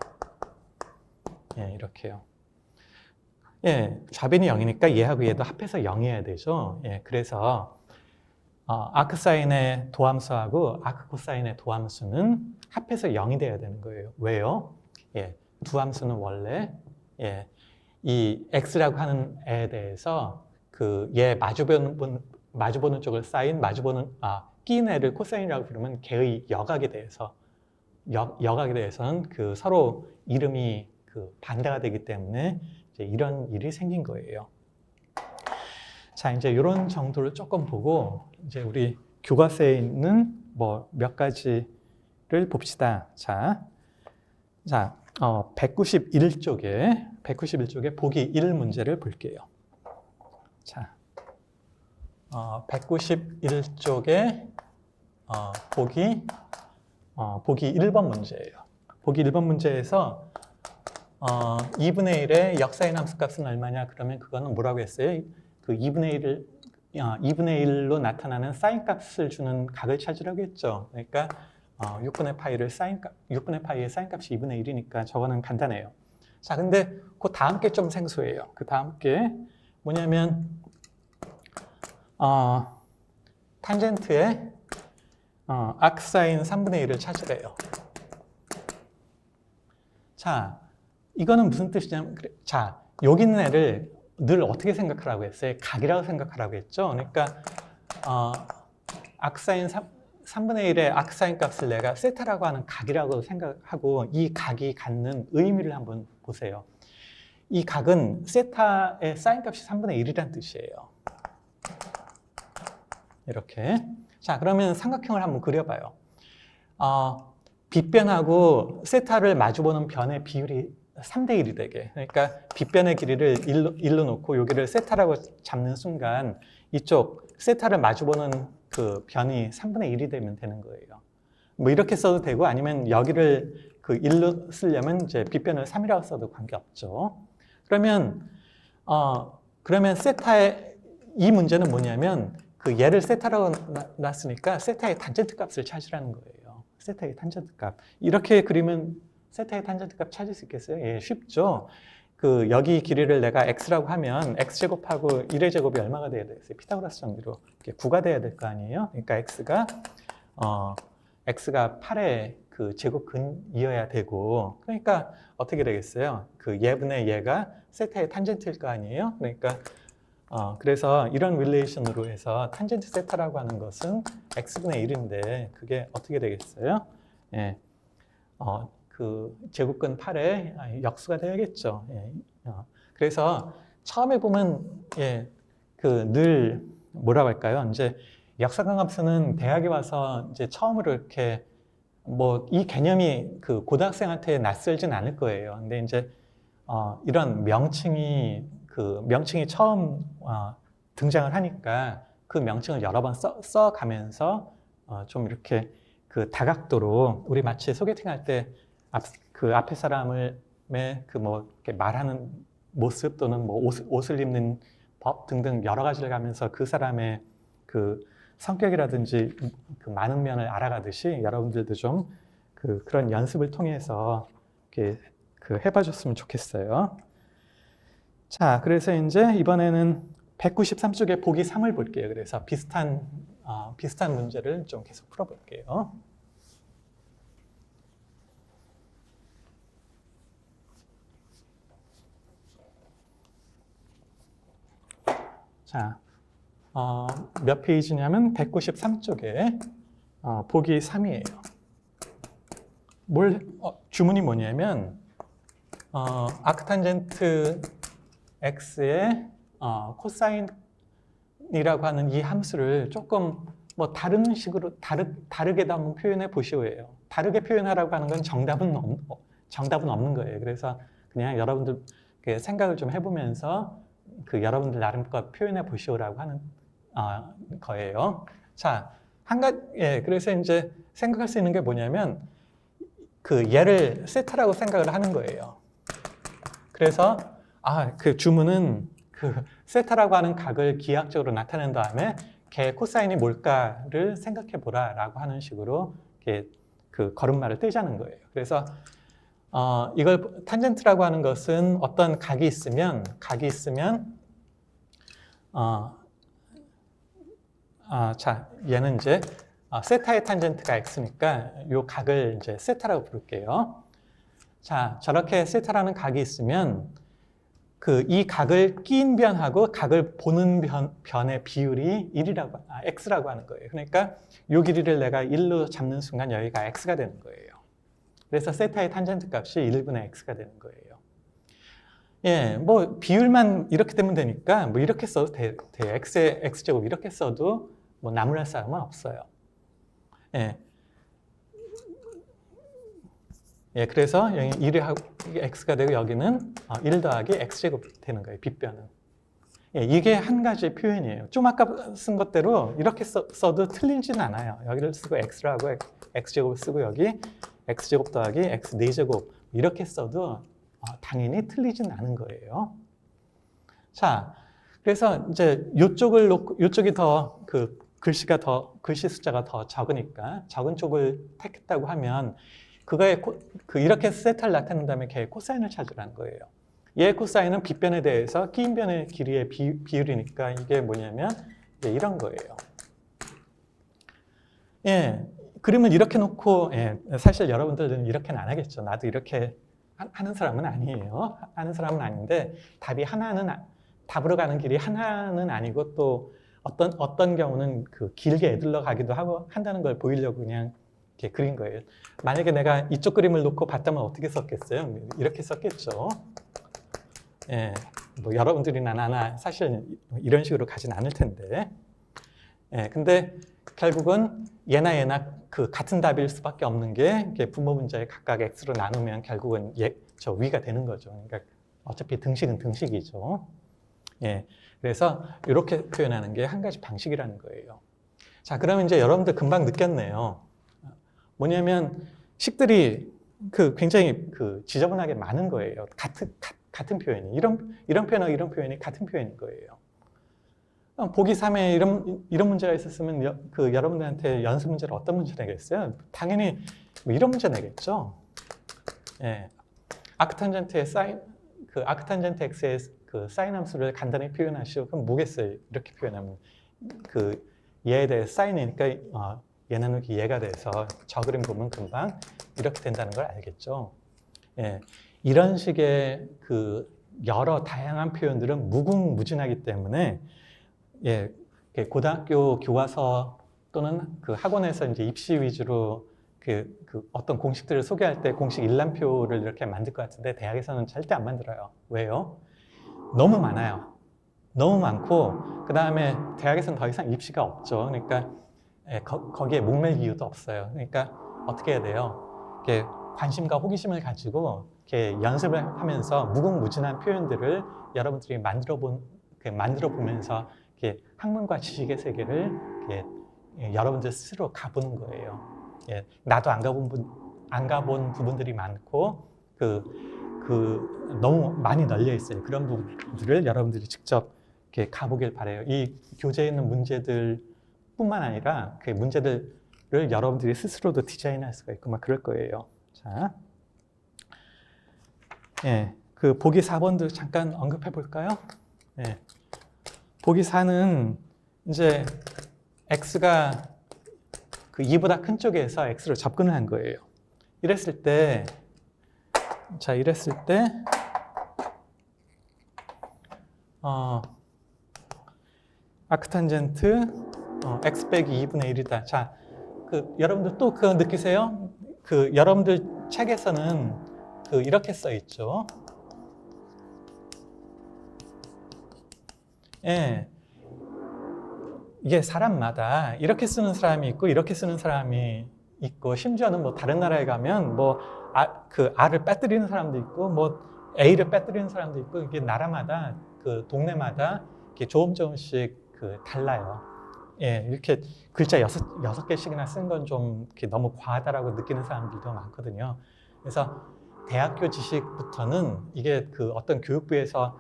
이렇게요. 좌변이 0이니까 얘하고 얘도 합해서 0이어야 되죠. 그래서 아크사인의 도함수하고 아크코사인의 도함수는 합해서 0이 돼야 되는 거예요. 왜요? 두 함수는 원래 이 x라고 하는 애에 대해서 얘 마주보는 쪽을 사인, 끼인 애를 코사인이라고 부르면 걔의 여각에 대해서는 서로 이름이 반대가 되기 때문에 이제 이런 일이 생긴 거예요. 자, 이제 이런 정도를 조금 보고 이제 우리 교과서에 있는 몇 가지를 봅시다. 자, 191쪽에 보기 1 문제를 볼게요. 자, 191쪽에 보기 1번 문제예요. 보기 1번 문제에서 2분의 1의 역사인 함수 값은 얼마냐? 그러면 그거는 뭐라고 했어요? 2분의 1을 2분의 1로 나타나는 사인 값을 주는 각을 찾으라고 했죠. 그러니까 6분의 파이의 사인 값이 2분의 1이니까 저거는 간단해요. 자, 근데 그 다음 게 좀 생소해요. 그 다음 게 뭐냐면 탄젠트의 아크사인 3분의 1을 찾으래요. 자, 이거는 무슨 뜻이냐면, 자, 여기 있는 애를 늘 어떻게 생각하라고 했어요? 각이라고 생각하라고 했죠. 그러니까 아크사인 3분의 1의 아크사인 값을 내가 세타라고 하는 각이라고 생각하고 이 각이 갖는 의미를 한번 보세요. 이 각은 세타의 사인 값이 3분의 1이라는 뜻이에요. 이렇게. 자, 그러면 삼각형을 한번 그려봐요. 빗변하고 세타를 마주보는 변의 비율이 3대 1이 되게. 그러니까 빗변의 길이를 1로 놓고 여기를 세타라고 잡는 순간 이쪽 세타를 마주보는 그 변이 3분의 1이 되면 되는 거예요. 뭐 이렇게 써도 되고 아니면 여기를 그 1로 쓰려면 이제 빗변을 3이라고 써도 관계없죠. 그러면 세타의 이 문제는 뭐냐면 그 얘를 세타라고 놨으니까 세타의 탄젠트 값을 찾으라는 거예요. 세타의 탄젠트 값. 이렇게 그리면 세타의 탄젠트 값 찾을 수 있겠어요? 예, 쉽죠. 그 여기 길이를 내가 x라고 하면 x제곱하고 1의 제곱이 얼마가 돼야 되겠어요? 피타고라스 정리로 9가 돼야 될 거 아니에요? 그러니까 x가 8의 그 제곱근이어야 되고, 그러니까 어떻게 되겠어요? 그 얘분의 얘가 세타의 탄젠트일 거 아니에요? 그러니까 그래서 이런 릴레이션으로 해서 탄젠트 세타라고 하는 것은 x분의 1인데 그게 어떻게 되겠어요? 예, 그 제곱근 8의 역수가 되야겠죠. 예, 그래서 처음에 보면 그 늘 뭐라고 할까요? 이제 역사관합수는 대학에 와서 이제 처음으로 이렇게 뭐 이 개념이 그 고등학생한테 낯설진 않을 거예요. 근데 이제 이런 명칭이 처음 등장을 하니까 그 명칭을 여러 번 써가면서 좀 이렇게 그 다각도로 우리 마치 소개팅할 때 그 앞에 사람을 그 뭐 이렇게 말하는 모습 또는 뭐 옷을 입는 법 등등 여러 가지를 가면서 그 사람의 그 성격이라든지 그 많은 면을 알아가듯이 여러분들도 좀 그런 연습을 통해서 이렇게 해봐줬으면 좋겠어요. 자, 그래서 이제 이번에는 193쪽에 보기 3을 볼게요. 그래서 비슷한 문제를 좀 계속 풀어볼게요. 자, 몇 페이지냐면 193쪽에 보기 3이에요. 주문이 뭐냐면 아크탄젠트 x의 코사인이라고 하는 이 함수를 조금 뭐 다른 식으로 다르게도 한번 표현해 보시오예요. 다르게 표현하라고 하는 건 정답은 없는 거예요. 그래서 그냥 여러분들 생각을 좀 해보면서 그 여러분들 나름껏 표현해 보시오라고 하는 거예요. 자, 그래서 이제 생각할 수 있는 게 뭐냐면 그 얘를 세타라고 생각을 하는 거예요. 그래서 그 주문은 그 세타라고 하는 각을 기하학적으로 나타낸 다음에 걔 코사인이 뭘까를 생각해 보라라고 하는 식으로 이렇게 그 걸음마를 떼자는 거예요. 그래서 이걸 탄젠트라고 하는 것은 어떤 각이 있으면 자, 얘는 이제 세타의 탄젠트가 x니까 이 각을 이제 세타라고 부를게요. 자, 저렇게 세타라는 각이 있으면 이 각을 끼인 변하고 각을 보는 변의 비율이 x라고 하는 거예요. 그러니까 이 길이를 내가 1로 잡는 순간 여기가 x가 되는 거예요. 그래서 세타의 탄젠트 값이 1분의 x가 되는 거예요. 예, 뭐 비율만 이렇게 되면 되니까 뭐 이렇게 써도 돼요. x의 x제곱 이렇게 써도 뭐 나무랄 싸움은 없어요. 예. 예, 그래서 여기 1이 x가 되고 여기는 1 더하기 x제곱 되는 거예요, 빗변은. 예, 이게 한 가지 표현이에요. 좀 아까 쓴 것대로 이렇게 써도 틀리진 않아요. 여기를 쓰고 x라고 x제곱을 쓰고 여기 x제곱 더하기 x 4제곱 이렇게 써도 당연히 틀리진 않은 거예요. 자, 그래서 이제 요쪽을 놓고 요쪽이 더 그 글씨 숫자가 더 적으니까 적은 쪽을 택했다고 하면 그거의 이렇게 세타를 나타낸 다음에 걔의 코사인을 찾으라는 거예요. 얘의 코사인은 빗변에 대해서 끼인변의 길이의 비율이니까 이게 뭐냐면 이런 거예요. 예, 그림을 이렇게 놓고 사실 여러분들은 이렇게는 안 하겠죠. 나도 이렇게 하는 사람은 아니에요. 하는 사람은 아닌데 답으로 가는 길이 하나는 아니고 또 어떤 경우는 그 길게 애들러 가기도 하고 한다는 걸 보이려고 그냥 이렇게 그린 거예요. 만약에 내가 이쪽 그림을 놓고 봤다면 어떻게 썼겠어요? 이렇게 썼겠죠. 예, 뭐 여러분들이나 나나 사실 이런 식으로 가진 않을 텐데. 예, 근데 결국은 얘나 그 같은 답일 수밖에 없는 게 분모 분자에 각각 x로 나누면 결국은 저 위가 되는 거죠. 그러니까 어차피 등식은 등식이죠. 예, 그래서 이렇게 표현하는 게 한 가지 방식이라는 거예요. 자, 그러면 이제 여러분들 금방 느꼈네요. 뭐냐면 식들이 굉장히 지저분하게 많은 거예요. 같은 표현이 이런 표현하고 이런 표현이 같은 표현인 거예요. 보기 3에 이런 문제가 있었으면 여러분들한테 연습 문제를 어떤 문제 내겠어요? 당연히 뭐 이런 문제 내겠죠. 예, 아크탄젠트의 아크탄젠트 x의 사인 함수를 간단히 표현하시오. 그럼 뭐겠어요? 이렇게 표현하면 얘에 대해 사인이니까 얘는 이렇게 얘가 돼서 저 그림 보면 금방 이렇게 된다는 걸 알겠죠. 예, 이런 식의 여러 다양한 표현들은 무궁무진하기 때문에 예, 고등학교 교과서 또는 학원에서 이제 입시 위주로 어떤 공식들을 소개할 때 공식 일람표를 이렇게 만들 것 같은데 대학에서는 절대 안 만들어요. 왜요? 너무 많아요. 너무 많고 그 다음에 대학에서는 더 이상 입시가 없죠. 그러니까 거기에 목맬 이유도 없어요. 그러니까 어떻게 해야 돼요? 관심과 호기심을 가지고 연습을 하면서 무궁무진한 표현들을 여러분들이 만들어 보면서 학문과 지식의 세계를 여러분들 스스로 가보는 거예요. 나도 안 가본 부분들이 많고 너무 많이 널려 있어요. 그런 부분들을 여러분들이 직접 가보길 바래요. 이 교재에 있는 문제들 뿐만 아니라 그 문제들을 여러분들이 스스로도 디자인할 수가 있고 막 그럴 거예요. 자, 보기 4번도 잠깐 언급해 볼까요? 보기 4는 이제 x가 2보다 큰 쪽에서 x로 접근을 한 거예요. 이랬을 때 아크탄젠트 x 빼기 2분의 1이다. 자, 여러분들 또 그거 느끼세요? 여러분들 책에서는 이렇게 써 있죠. 예. 이게 사람마다 이렇게 쓰는 사람이 있고 이렇게 쓰는 사람이 있고 심지어는 뭐 다른 나라에 가면 뭐 R을 빼뜨리는 사람도 있고 뭐 A를 빼뜨리는 사람도 있고 이게 나라마다 동네마다 이렇게 조금씩 달라요. 예, 이렇게 글자 6개씩이나 쓴 건 좀 너무 과하다라고 느끼는 사람들도 많거든요. 그래서 대학교 지식부터는 이게 어떤 교육부에서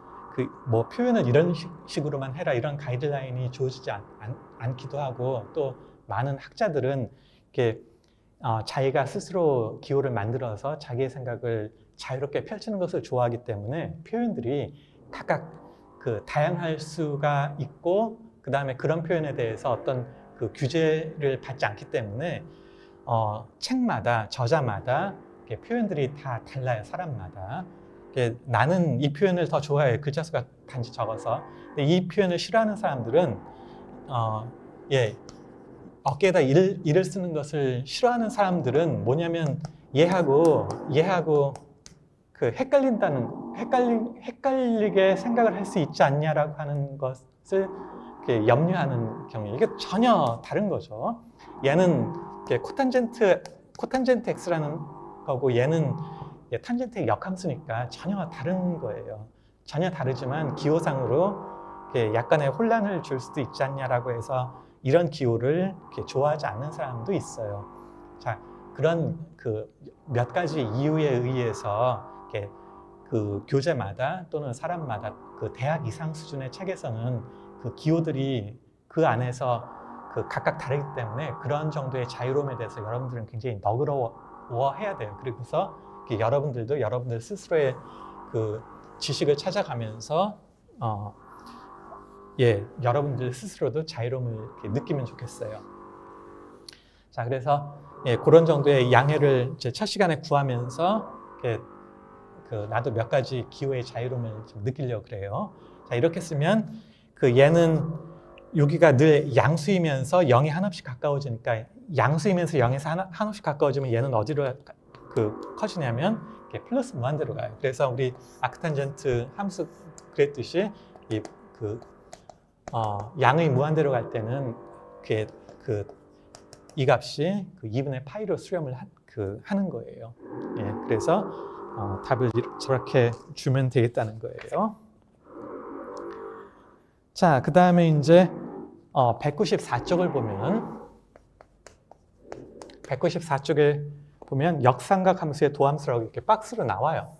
뭐 표현을 이런 식으로만 해라 이런 가이드라인이 주어지지 않기도 하고 또 많은 학자들은 이렇게 자기가 스스로 기호를 만들어서 자기의 생각을 자유롭게 펼치는 것을 좋아하기 때문에 표현들이 각각 다양할 수가 있고 그 다음에 그런 표현에 대해서 어떤 규제를 받지 않기 때문에 책마다 저자마다 표현들이 다 달라요. 사람마다. 나는 이 표현을 더 좋아해. 글자 수가 단지 적어서. 근데 이 표현을 싫어하는 사람들은 어깨에다 일을 쓰는 것을 싫어하는 사람들은 뭐냐면 얘하고 헷갈리게 생각을 할 수 있지 않냐라고 하는 것을 염려하는 경우. 이게 전혀 다른 거죠. 얘는 코탄젠트 x라는 거고 얘는 탄젠트의 역함수니까 전혀 다른 거예요. 전혀 다르지만 기호상으로 약간의 혼란을 줄 수도 있지 않냐라고 해서 이런 기호를 좋아하지 않는 사람도 있어요. 자, 그런 몇 가지 이유에 의해서 그 교재마다 또는 사람마다 그 대학 이상 수준의 책에서는 그 기호들이 그 안에서 그 각각 다르기 때문에 그런 정도의 자유로움에 대해서 여러분들은 굉장히 너그러워해야 돼요. 그리고서 여러분들도 여러분들 스스로의 그 지식을 찾아가면서 여러분들 스스로도 자유로움을 이렇게 느끼면 좋겠어요. 자, 그래서 그런 정도의 양해를 이제 첫 시간에 구하면서 나도 몇 가지 기호의 자유로움을 좀 느끼려고 그래요. 자, 이렇게 쓰면 그 얘는 여기가 늘 양수이면서 0이 한없이 가까워지니까 양수이면서 0에서 한없이 가까워지면 얘는 어디로 커지냐면 플러스 무한대로 가요. 그래서 우리 아크탄젠트 함수 그랬듯이 양의 무한대로 갈 때는 이 값이 2분의 파이로 수렴을 하는 거예요. 그래서 답을 저렇게 주면 되겠다는 거예요. 자, 그 다음에 이제 194쪽을 보면 194쪽에 보면 역삼각 함수의 도함수라고 이렇게 박스로 나와요.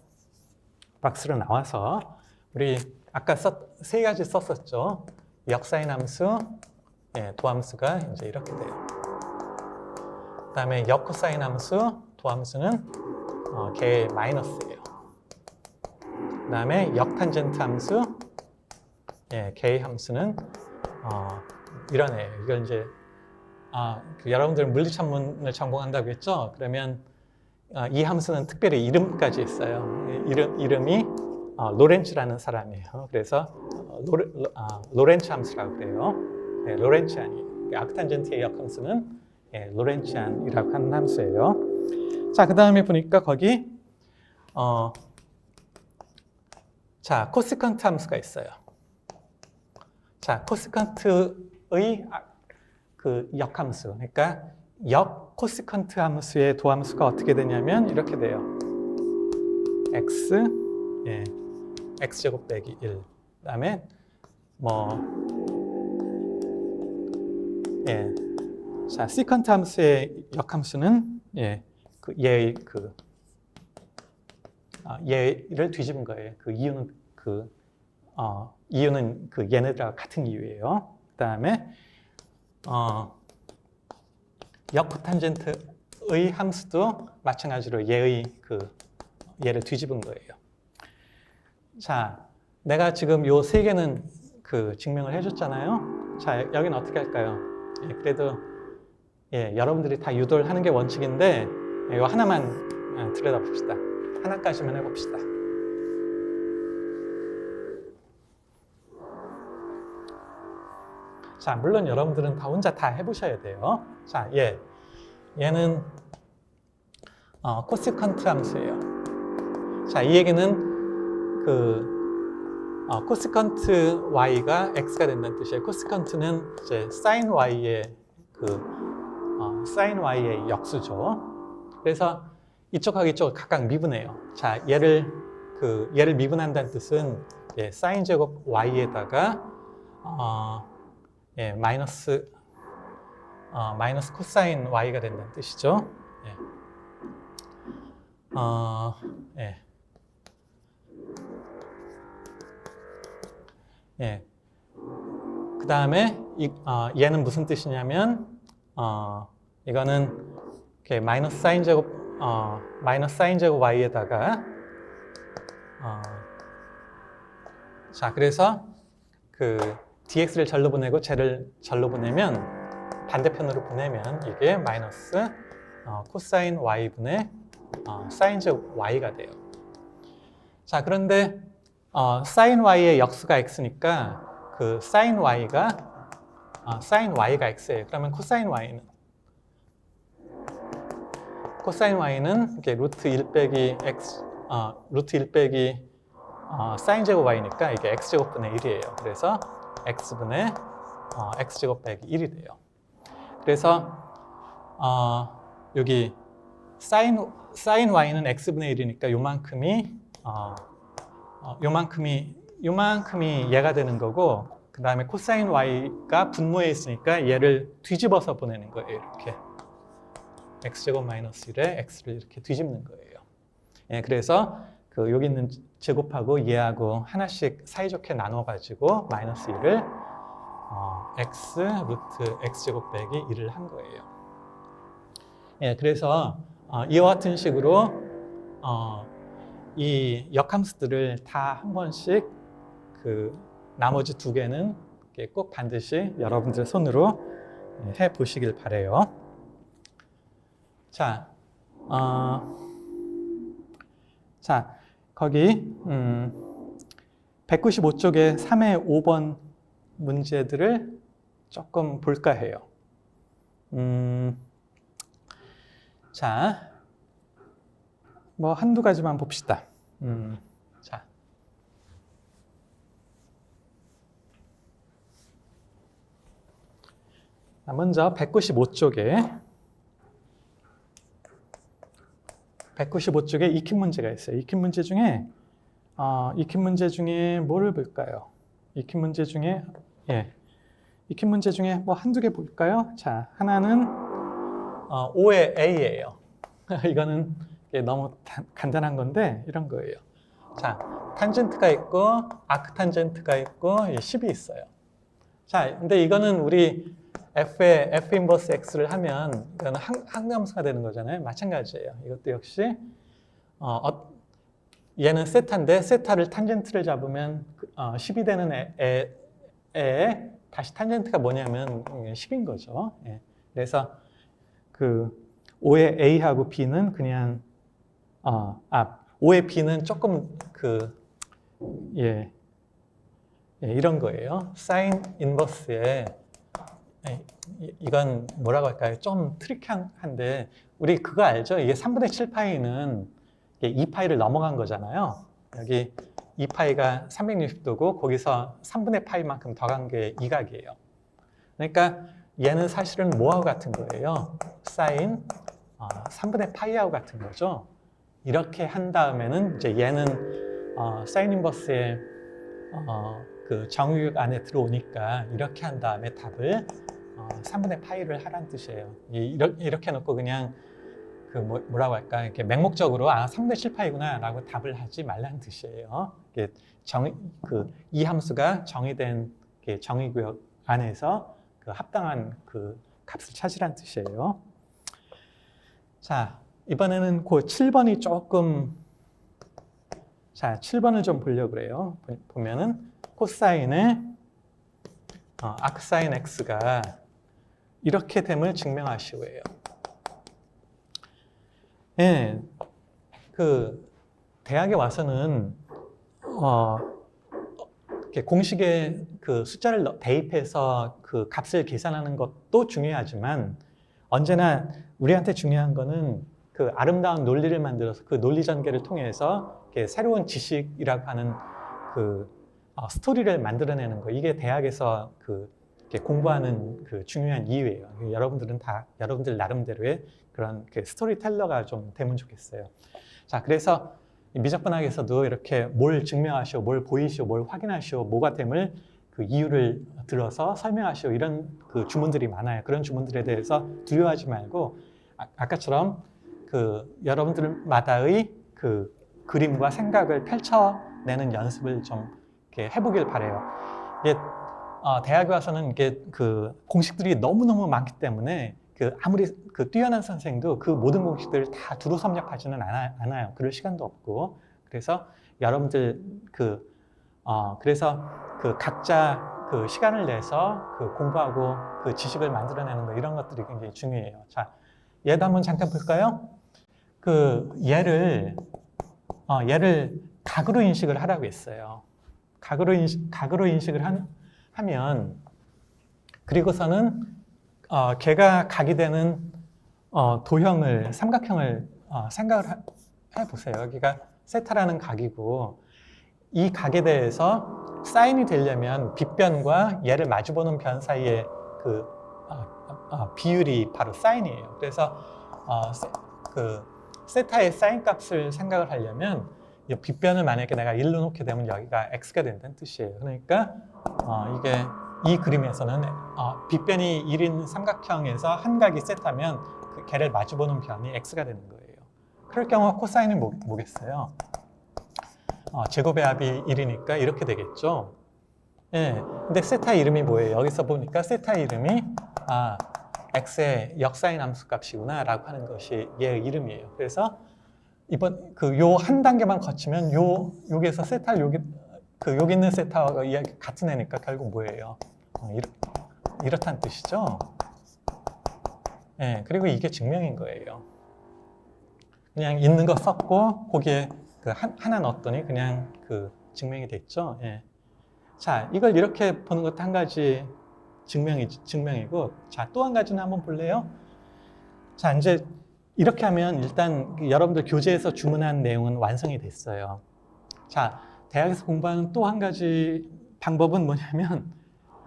박스로 나와서 우리 아까 세 가지 썼었죠. 역사인 함수, 도함수가 이제 이렇게 돼요. 그 다음에 역코사인 함수, 도함수는 걔의 마이너스예요. 그 다음에 역탄젠트 함수, 걔의 함수는 이런 애예요. 이걸 이제 여러분들 물리천문을 전공한다고 했죠? 그러면 이 함수는 특별히 이름까지 있어요. 이름이 로렌츠라는 사람이에요. 그래서 로렌츠 함수라고 그래요. 로렌츠안이에요. 아크탄젠트의 역함수는 로렌츠안이라고 하는 함수예요. 자, 그 다음에 보니까 거기 자, 코시컨트 함수가 있어요. 자, 코시컨트의 그 역함수, 그러니까 역 코시컨트 함수의 도함수가 어떻게 되냐면 이렇게 돼요. x, x제곱 빼기 1. 그 다음에 자, 시컨트 함수의 역함수는 얘를 뒤집은 거예요. 그 이유는 얘네들과 같은 이유예요. 그 다음에 역코탄젠트의 함수도 마찬가지로 얘를 뒤집은 거예요. 자, 내가 지금 요 세 개는 증명을 해줬잖아요. 자, 여기는 어떻게 할까요? 그래도 여러분들이 다 유도를 하는 게 원칙인데 이거 하나만 들여다봅시다. 하나까지만 해봅시다. 자, 물론 여러분들은 다 혼자 다 해보셔야 돼요. 자, 얘는 코시컨트 함수예요. 자, 이 얘기는 코시컨트 y가 x가 된다는 뜻이에요. 코시컨트는 이제 sin y의 sin y의 역수죠. 그래서 이쪽하고 이쪽을 각각 미분해요. 자, 얘를 미분한다는 뜻은 sin 제곱 y에다가 마이너스 코사인 y가 된다는 뜻이죠. 그 다음에 얘는 무슨 뜻이냐면 이거는 마이너스 사인 제곱 y에다가 자, 그래서 dx를 절로 보내고 쟤를 절로 보내면 반대편으로 보내면 이게 마이너스 코사인 y분의 사인 제곱 y가 돼요. 자, 그런데 사인 y의 역수가 x니까 사인 y가 x예요. 그러면 코사인 y는 이렇게 루트 1 빼기 x 루트 1 빼기 사인 제곱 y니까 이게 x제곱분의 1이에요. 그래서 x분의 x제곱 빼기 1이 돼요. 그래서 여기 사인 y는 x분의 1이니까 요만큼이 얘가 되는 거고, 그 다음에 코사인 y가 분모에 있으니까 얘를 뒤집어서 보내는 거예요. 이렇게 x제곱 마이너스 1에 x를 이렇게 뒤집는 거예요. 그래서 여기 있는 제곱하고 얘하고 하나씩 사이좋게 나눠가지고 마이너스 1을 x 루트 x제곱 빼기 1을 한 거예요. 예, 그래서 이와 같은 식으로 이 역함수들을 다 한 번씩 그 나머지 두 개는 꼭 반드시 여러분들 손으로 해 보시길 바래요. 자, 거기 195쪽에 3의 5번 문제들을 조금 볼까 해요. 자, 뭐 한두 가지만 봅시다. 자, 먼저 195쪽에 익힌 문제가 있어요. 익힌 문제 중에 뭐를 볼까요? 익힌 문제 중에 뭐 한두 개 볼까요? 자, 하나는 5의 a예요. 이거는 너무 간단한 건데 이런 거예요. 자, 탄젠트가 있고 아크탄젠트가 있고 10이 있어요. 자, 근데 이거는 우리 f의 f 인버스 x를 하면 이거는 항함수가 되는 거잖아요. 마찬가지예요. 이것도 역시 얘는 세타인데 세타를 탄젠트를 잡으면 10이 되는 애에 다시 탄젠트가 뭐냐면 10인 거죠. 예. 그래서 그 5의 a하고 b는 그냥 5의 b는 조금 이런 거예요. 사인 인버스에 이건 뭐라고 할까요? 좀 트리키한데 우리 그거 알죠? 이게 3분의 7파이는 2파이를 넘어간 거잖아요. 여기 2파이가 360도고 거기서 3분의 파이만큼 더 간 게 이각이에요. 그러니까 얘는 사실은 뭐하고 같은 거예요? 사인 3분의 파이하고 같은 거죠. 이렇게 한 다음에는 이제 얘는 사인 인버스의 그 정의역 안에 들어오니까 이렇게 한 다음에 답을 3분의 파이를 하라는 뜻이에요. 이렇게 해놓고 그냥 그 뭐라고 할까 이렇게 맹목적으로 3분의 7파이구나 라고 답을 하지 말라는 뜻이에요. 이 함수가 정의된 정의구역 안에서 그 합당한 그 값을 찾으라는 뜻이에요. 자, 이번에는 그 7번이 조금 7번을 좀 보려고 그래요. 보면은 코사인의 아크사인 x가 이렇게 됨을 증명하시오예요. 예, 그 대학에 와서는 이렇게 공식에 그 숫자를 대입해서 그 값을 계산하는 것도 중요하지만 언제나 우리한테 중요한 거는 그 아름다운 논리를 만들어서 그 논리 전개를 통해서 새로운 지식이라고 하는 그 스토리를 만들어내는 거. 이게 대학에서 공부하는 그 중요한 이유예요. 여러분들은 다 여러분들 나름대로의 그런 스토리텔러가 좀 되면 좋겠어요. 자, 그래서 미적분학에서도 이렇게 뭘 증명하시오, 뭘 보이시오, 뭘 확인하시오, 뭐가 됨을 그 이유를 들어서 설명하시오 이런 그 주문들이 많아요. 그런 주문들에 대해서 두려워하지 말고 아까처럼 그 여러분들마다의 그 그림과 생각을 펼쳐내는 연습을 좀 이렇게 해보길 바래요. 이게 대학에 와서는 이게 그 공식들이 너무너무 많기 때문에 아무리 뛰어난 선생도 그 모든 공식들을 다 두루 섭렵하지는 않아요. 그럴 시간도 없고. 그래서 여러분들 그래서 각자 시간을 내서 공부하고 그 지식을 만들어내는 거 이런 것들이 굉장히 중요해요. 자, 얘도 한번 잠깐 볼까요? 얘를 각으로 인식을 하라고 했어요. 각으로 인식을 하면 그리고서는 걔가 각이 되는 도형을 삼각형을 생각을 해보세요. 여기가 세타라는 각이고 이 각에 대해서 사인이 되려면 빗변과 얘를 마주보는 변 사이의 그 비율이 바로 사인이에요. 그래서 세타의 사인 값을 생각을 하려면 이 빗변을 만약에 내가 1로 놓게 되면 여기가 x가 된다는 뜻이에요. 그러니까 이게 이 그림에서는 빗변이 1인 삼각형에서 한 각이 세타면 걔를 마주보는 변이 x가 되는 거예요. 그럴 경우 코사인은 뭐겠어요? 제곱의 합이 1이니까 이렇게 되겠죠. 예, 근데 세타 이름이 뭐예요? 여기서 보니까 세타 이름이 x의 역사인 함수 값이구나 라고 하는 것이 얘의 이름이에요. 그래서 이번 요 한 단계만 거치면 여기에서 세타 여기 여기 있는 세타와 같은 애니까 결국 뭐예요? 이렇다는 뜻이죠. 예, 그리고 이게 증명인 거예요. 그냥 있는 거 썼고 거기에 하나 넣었더니 그냥 증명이 됐죠. 예. 자, 이걸 이렇게 보는 것도 한 가지 증명이고, 자, 또 한 가지는 한번 볼래요? 자, 이제 이렇게 하면 일단 여러분들 교재에서 주문한 내용은 완성이 됐어요. 자, 대학에서 공부하는 또 한 가지 방법은 뭐냐면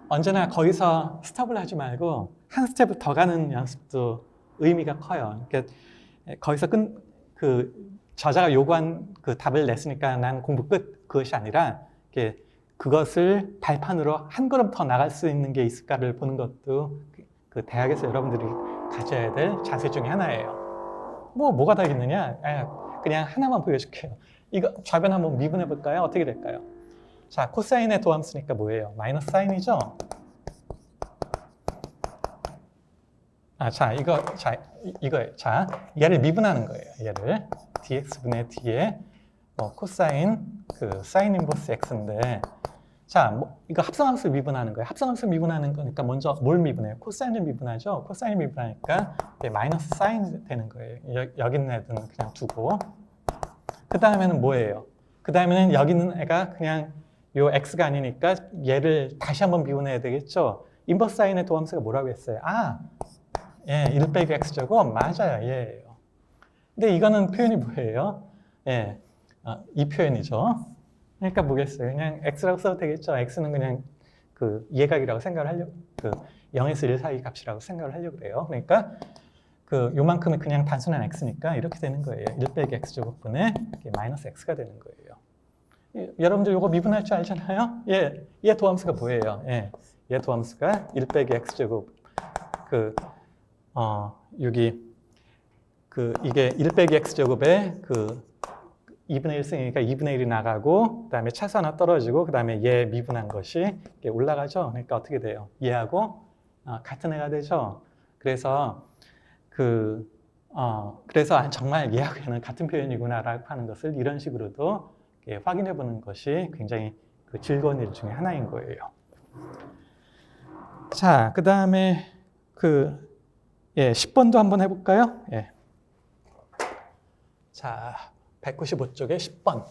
언제나 거기서 스톱을 하지 말고 한 스텝을 더 가는 연습도 의미가 커요. 그러니까 거기서 저자가 요구한 답을 냈으니까 난 공부 끝, 그것이 아니라 그것을 발판으로 한 걸음 더 나갈 수 있는 게 있을까를 보는 것도 대학에서 여러분들이 가져야 될 자세 중에 하나예요. 뭐가 다 있느냐? 그냥 하나만 보여줄게요. 이거 좌변 한번 미분해 볼까요? 어떻게 될까요? 자, 코사인의 도함수니까 뭐예요? 마이너스 사인이죠? 이거예요. 자, 얘를 미분하는 거예요. 얘를 dx분의 d에 코사인 사인 인버스 x인데, 자, 이거 합성함수 미분하는 거예요. 합성함수 미분하는 거니까 먼저 뭘 미분해요? 코사인을 미분하죠. 코사인 미분하니까 마이너스 사인 되는 거예요. 여기 있는 애들은 그냥 두고, 그 다음에는 뭐예요? 그 다음에는 여기 있는 애가 그냥 요 x가 아니니까 얘를 다시 한번 미분해야 되겠죠. 인버스 사인의 도함수가 뭐라고 했어요? 예, 1 빼기 x제곱 맞아요. 얘예요. 근데 이거는 표현이 뭐예요? 예, 이 표현이죠. 그러니까 뭐겠어요? 그냥 x라고 써도 되겠죠. x는 그냥 이해각이라고 생각을 하려고, 0에서 1 사이 값이라고 생각을 하려고 그래요. 그러니까 요만큼은 그냥 단순한 x니까 이렇게 되는 거예요. 1 빼기 x제곱분의 마이너스 x가 되는 거예요. 여러분들 이거 미분할 줄 알잖아요? 예, 얘 도함수가 뭐예요? 예, 얘 도함수가 1 빼기 x제곱 여기 이게 1 빼기 x제곱에 2분의 1승이니까 2분의 1이 나가고, 그 다음에 차수 하나 떨어지고, 그 다음에 얘 미분한 것이 올라가죠. 그러니까 어떻게 돼요? 얘하고 같은 애가 되죠. 그래서 정말 얘하고 얘는 같은 표현이구나라고 하는 것을 이런 식으로도 확인해 보는 것이 굉장히 즐거운 일 중에 하나인 거예요. 자, 그 다음에 10번도 한번 해볼까요? 예. 자, 195쪽에 10번.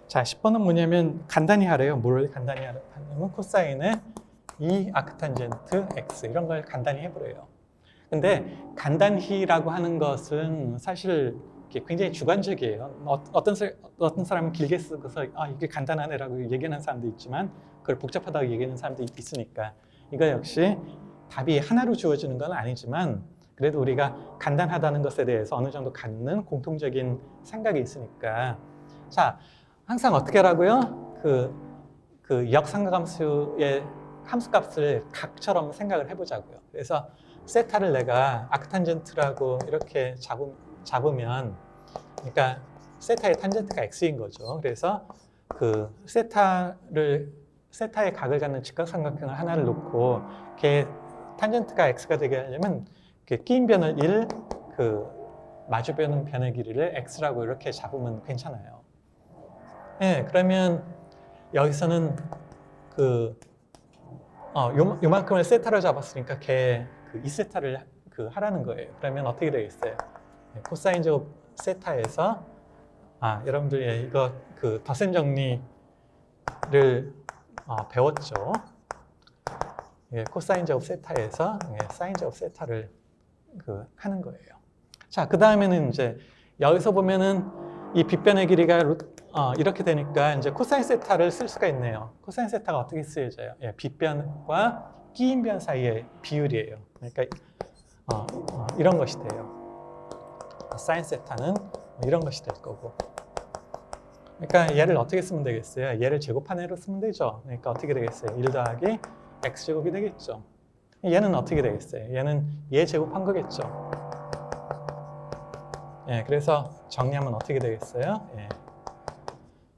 자, 10번은 뭐냐면 간단히 하래요. 뭘 간단히 하냐면 코사인의 2 아크탄젠트 x 이런 걸 간단히 해보래요. 근데 간단히라고 하는 것은 사실 굉장히 주관적이에요. 어떤 사람은 길게 쓰고서 이게 간단하네라고 얘기하는 사람도 있지만 그걸 복잡하다고 얘기하는 사람도 있으니까 이거 역시 답이 하나로 주어지는 건 아니지만 그래도 우리가 간단하다는 것에 대해서 어느 정도 갖는 공통적인 생각이 있으니까, 자, 항상 어떻게 하라고요? 역삼각함수의 함수값을 각처럼 생각을 해보자고요. 그래서 세타를 내가 아크탄젠트라고 이렇게 잡으면, 그러니까 세타의 탄젠트가 x인 거죠. 그래서 세타의 각을 갖는 직각삼각형을 하나를 놓고 걔 탄젠트가 x가 되게 하려면 끼인 변을 1, 마주보는 변의 길이를 x라고 이렇게 잡으면 괜찮아요. 예, 그러면 여기서는 요만큼을 세타로 잡았으니까 걔 2세타를 하라는 거예요. 그러면 어떻게 되겠어요? 코사인 제곱 세타에서 여러분들 이거 덧셈 정리를 배웠죠. 코사인 제곱 세타에서 사인 제곱 세타를 하는 거예요. 자, 그 다음에는 이제 여기서 보면은 이 빗변의 길이가 이렇게 되니까 이제 코사인 세타를 쓸 수가 있네요. 코사인 세타가 어떻게 쓰여져요? 빗변과 끼인변 사이의 비율이에요. 그러니까 이런 것이 돼요. 사인 세타는 이런 것이 될 거고. 그러니까 얘를 어떻게 쓰면 되겠어요? 얘를 제곱한 애로 쓰면 되죠. 그러니까 어떻게 되겠어요? 1 더하기 x제곱이 되겠죠. 얘는 어떻게 되겠어요? 얘는 얘 제곱한 거겠죠. 예, 그래서 정리하면 어떻게 되겠어요? 예,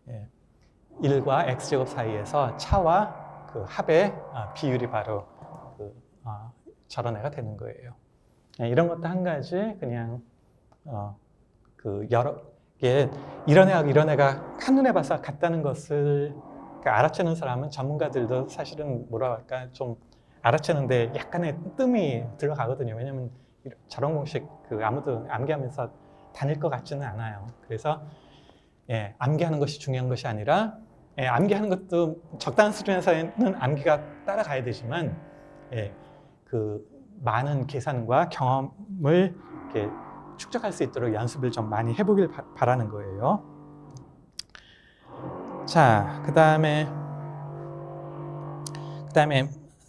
예, 1과 x제곱 사이에서 차와 그 합의 비율이 바로 그, 저런 애가 되는 거예요. 예, 이런 것도 한 가지 그냥 그 여러 게 이런 애가 한눈에 봐서 같다는 것을 알아채는 사람은 전문가들도 사실은 뭐라 할까 좀 알아채는데 약간의 뜸이 들어가거든요. 왜냐하면 저런 공식 그 아무도 암기하면서 다닐 것 같지는 않아요. 그래서 예, 암기하는 것이 중요한 것이 아니라 예, 암기하는 것도 적당한 수준에서는 암기가 따라가야 되지만 예, 그 많은 계산과 경험을 이렇게 축적할 수 있도록 연습을 좀 많이 해보길 바라는 거예요. 자, 그다음에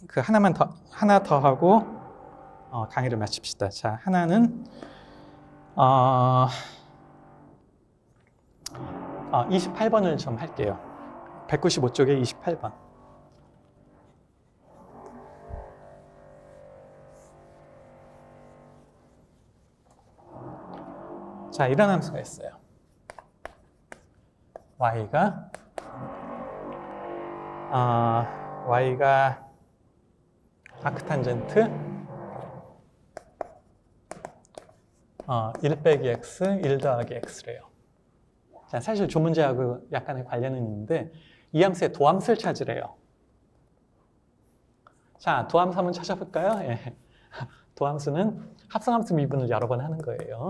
그 하나 더 하고 강의를 마칩시다. 자, 하나는 28번을 좀 할게요. 195쪽에 28번. 자, 이런 함수가 있어요. y가 아크탄젠트 1 빼기 x, 1 더하기 x래요. 자, 사실 조문제하고 약간의 관련은 있는데 이 함수의 도함수를 찾으래요. 자, 도함수 한번 찾아볼까요? 예. 도함수는 합성함수 미분을 여러 번 하는 거예요.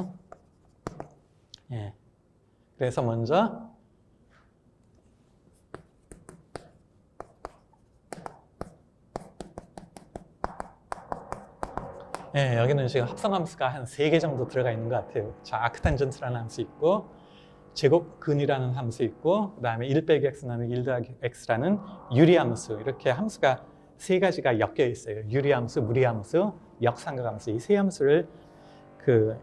예. 그래서 먼저 예, 여기는 지금 합성함수가 한 3개 정도 들어가 있는 것 같아요. 자, 아크탄젠트라는 함수 있고 제곱근이라는 함수 있고 그 다음에 1 빼기 x 나누기 1 더하기 x라는 유리함수, 이렇게 함수가 3가지가 엮여 있어요. 유리함수, 무리함수, 역삼각함수, 이 3함수를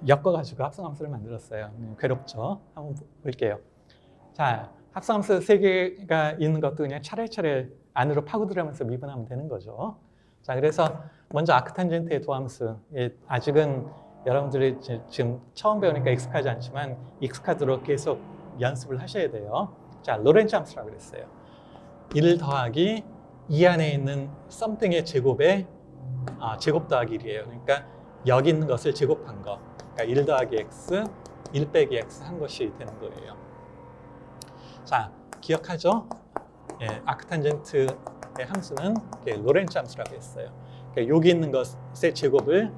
엮어가지고 합성함수를 만들었어요. 괴롭죠? 한번 볼게요. 자, 합성함수 3개가 있는 것도 그냥 차례차례 안으로 파고들으면서 미분하면 되는 거죠. 자, 그래서 먼저 아크탄젠트의 도함수, 아직은 여러분들이 지금 처음 배우니까 익숙하지 않지만 익숙하도록 계속 연습을 하셔야 돼요. 자, 로렌츠 함수라고 그랬어요. 1 더하기 2 안에 있는 something의 제곱의 제곱 더하기 1이에요. 그러니까 여기 있는 것을 제곱한 거. 그러니까 1 더하기 x, 1 빼기 x 한 것이 되는 거예요. 자, 기억하죠? 예, 아크탄젠트의 함수는 로렌츠 함수라고 했어요. 그러니까 여기 있는 것의 제곱을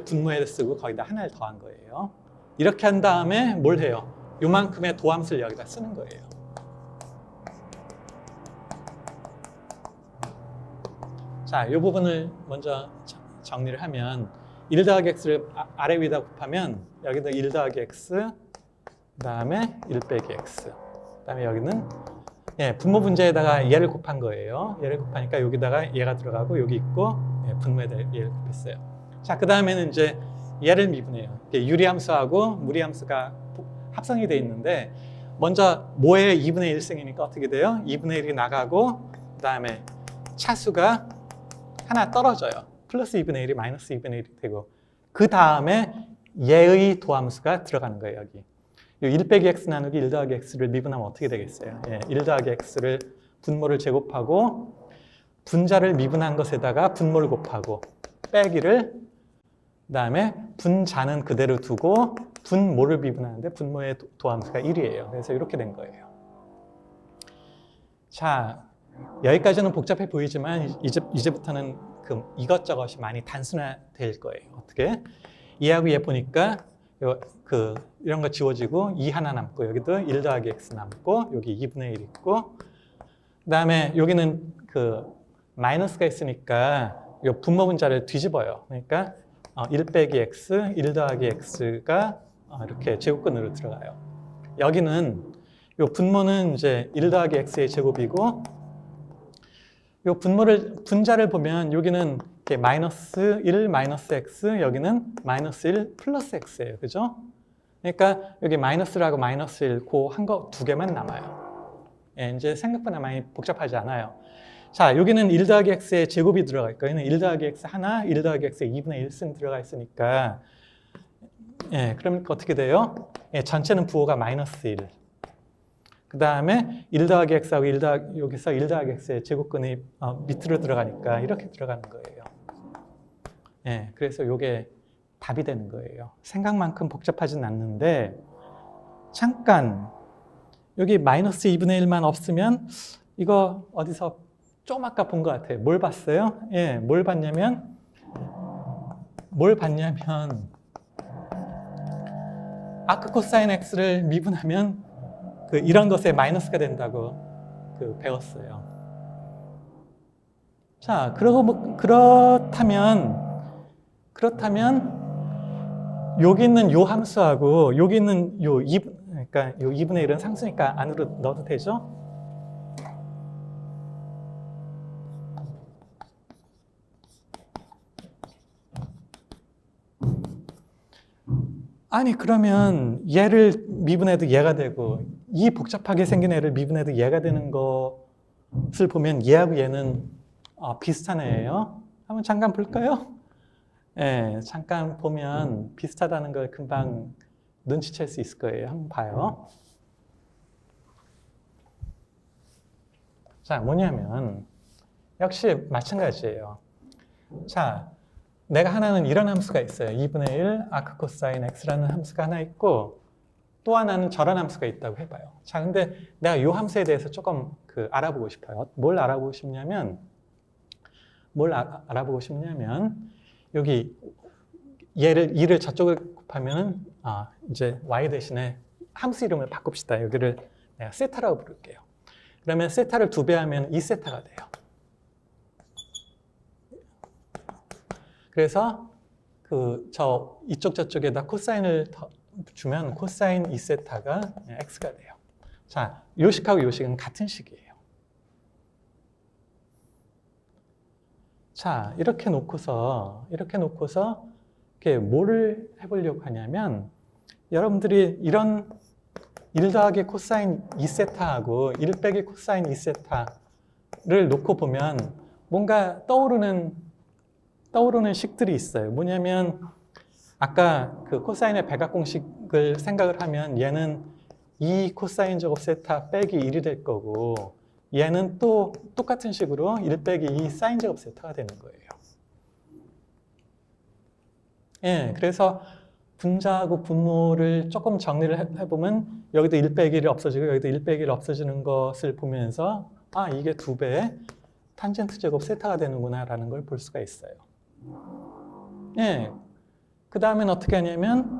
분모에 쓰고 거기다 하나를 더한 거예요. 이렇게 한 다음에 뭘 해요? 요만큼의 도함수를 여기다 쓰는 거예요. 자, 이 부분을 먼저 정리를 하면 1 더하기 x를 아래 위에다 곱하면 여기다 1 더하기 x, 그 다음에 1 빼기 x, 그 다음에 여기는 분모 분자에다가 얘를 곱한 거예요. 얘를 곱하니까 여기다가 얘가 들어가고 여기 있고 분모에다 얘를 곱했어요. 자, 그 다음에는 이제 얘를 미분해요. 유리함수하고 무리함수가 합성이 돼 있는데 먼저 모의 2분의 1승이니까 어떻게 돼요? 2분의 1이 나가고 그 다음에 차수가 하나 떨어져요. 플러스 2분의 1이 마이너스 2분의 1이 되고 그 다음에 얘의 도함수가 들어가는 거예요. 여기 1 빼기 x 나누기 1 더하기 x를 미분하면 어떻게 되겠어요? 1 더하기 x를 분모를 제곱하고 분자를 미분한 것에다가 분모를 곱하고 빼기를 그 다음에 분자는 그대로 두고 분모를 미분하는데 분모의 도함수가 1이에요. 그래서 이렇게 된 거예요. 자, 여기까지는 복잡해 보이지만 이제부터는 이것저것이 많이 단순화될 거예요. 어떻게? 얘하고 얘 보니까 이런 거 지워지고 2 하나 남고 여기도 1 더하기 x 남고 여기 2분의 1 있고 그 다음에 여기는 마이너스가 있으니까 이 분모 분자를 뒤집어요. 그러니까 1 빼기 x, 1 더하기 x가 이렇게 제곱근으로 들어가요. 여기는 이 분모는 이제 1 더하기 x의 제곱이고 이 분자를 보면 여기는 이렇게 마이너스 1 마이너스 x, 여기는 마이너스 1 플러스 x예요. 그죠? 그러니까 여기 마이너스라고 마이너스 1, 한 거 2개만 남아요. 이제 생각보다 많이 복잡하지 않아요. 자, 여기는 1 더하기 x의 제곱이 들어갈 거예요. 1 더하기 x 하나, 1 더하기 x의 2분의 1승 들어가 있으니까 예, 그럼 어떻게 돼요? 예, 전체는 부호가 마이너스 1. 그 다음에 1 더하기 x하고 여기서 1 더하기 x의 제곱근이 밑으로 들어가니까 이렇게 들어가는 거예요. 예, 그래서 이게 답이 되는 거예요. 생각만큼 복잡하진 않는데 잠깐 여기 마이너스 2분의 1만 없으면 이거 어디서 좀 아까 본 것 같아요. 뭘 봤어요? 예, 뭘 봤냐면 아크 코사인 x를 미분하면 이런 것에 마이너스가 된다고 배웠어요. 자, 그렇다면 여기 있는 요 함수하고 여기 있는 그러니까 요 2분의 1은 상수니까 안으로 넣어도 되죠? 아니 그러면 얘를 미분해도 얘가 되고 이 복잡하게 생긴 애를 미분해도 얘가 되는 것을 보면 얘하고 얘는 비슷한 애예요. 한번 잠깐 볼까요? 예, 잠깐 보면 비슷하다는 걸 금방 눈치챌 수 있을 거예요. 한번 봐요. 자, 뭐냐면 역시 마찬가지예요. 자, 내가 하나는 이런 함수가 있어요. 2분의 1 아크 코사인 x라는 함수가 하나 있고 또 하나는 저런 함수가 있다고 해봐요. 자, 근데 내가 이 함수에 대해서 조금 알아보고 싶어요. 뭘 알아보고 싶냐면 여기 얘를 2를 저쪽에 곱하면 이제 y 대신에 함수 이름을 바꿉시다. 여기를 내가 세타라고 부를게요. 그러면 세타를 2배 하면 2세타가 돼요. 그래서 이쪽 저쪽에다 코사인을 주면 코사인 2세타가 x가 돼요. 자, 요 식하고 요 식은 같은 식이에요. 자, 이렇게 놓고서 이렇게 뭐를 해보려고 하냐면 여러분들이 이런 1 더하기 코사인 2세타하고 1 빼기 코사인 2세타를 놓고 보면 뭔가 떠오르는 식들이 있어요. 뭐냐면 아까 코사인의 백악공식을 생각을 하면 얘는 2 코사인 제곱 세타 빼기 1이 될 거고 얘는 또 똑같은 식으로 1 빼기 2 사인 제곱 세타가 되는 거예요. 예, 그래서 분자하고 분모를 조금 정리를 해보면 여기도 1 빼기 1이 없어지고 여기도 1 빼기 1이 없어지는 것을 보면서 이게 2배의 탄젠트 제곱 세타가 되는구나 라는 걸 볼 수가 있어요. 예, 그 다음엔 어떻게 하냐면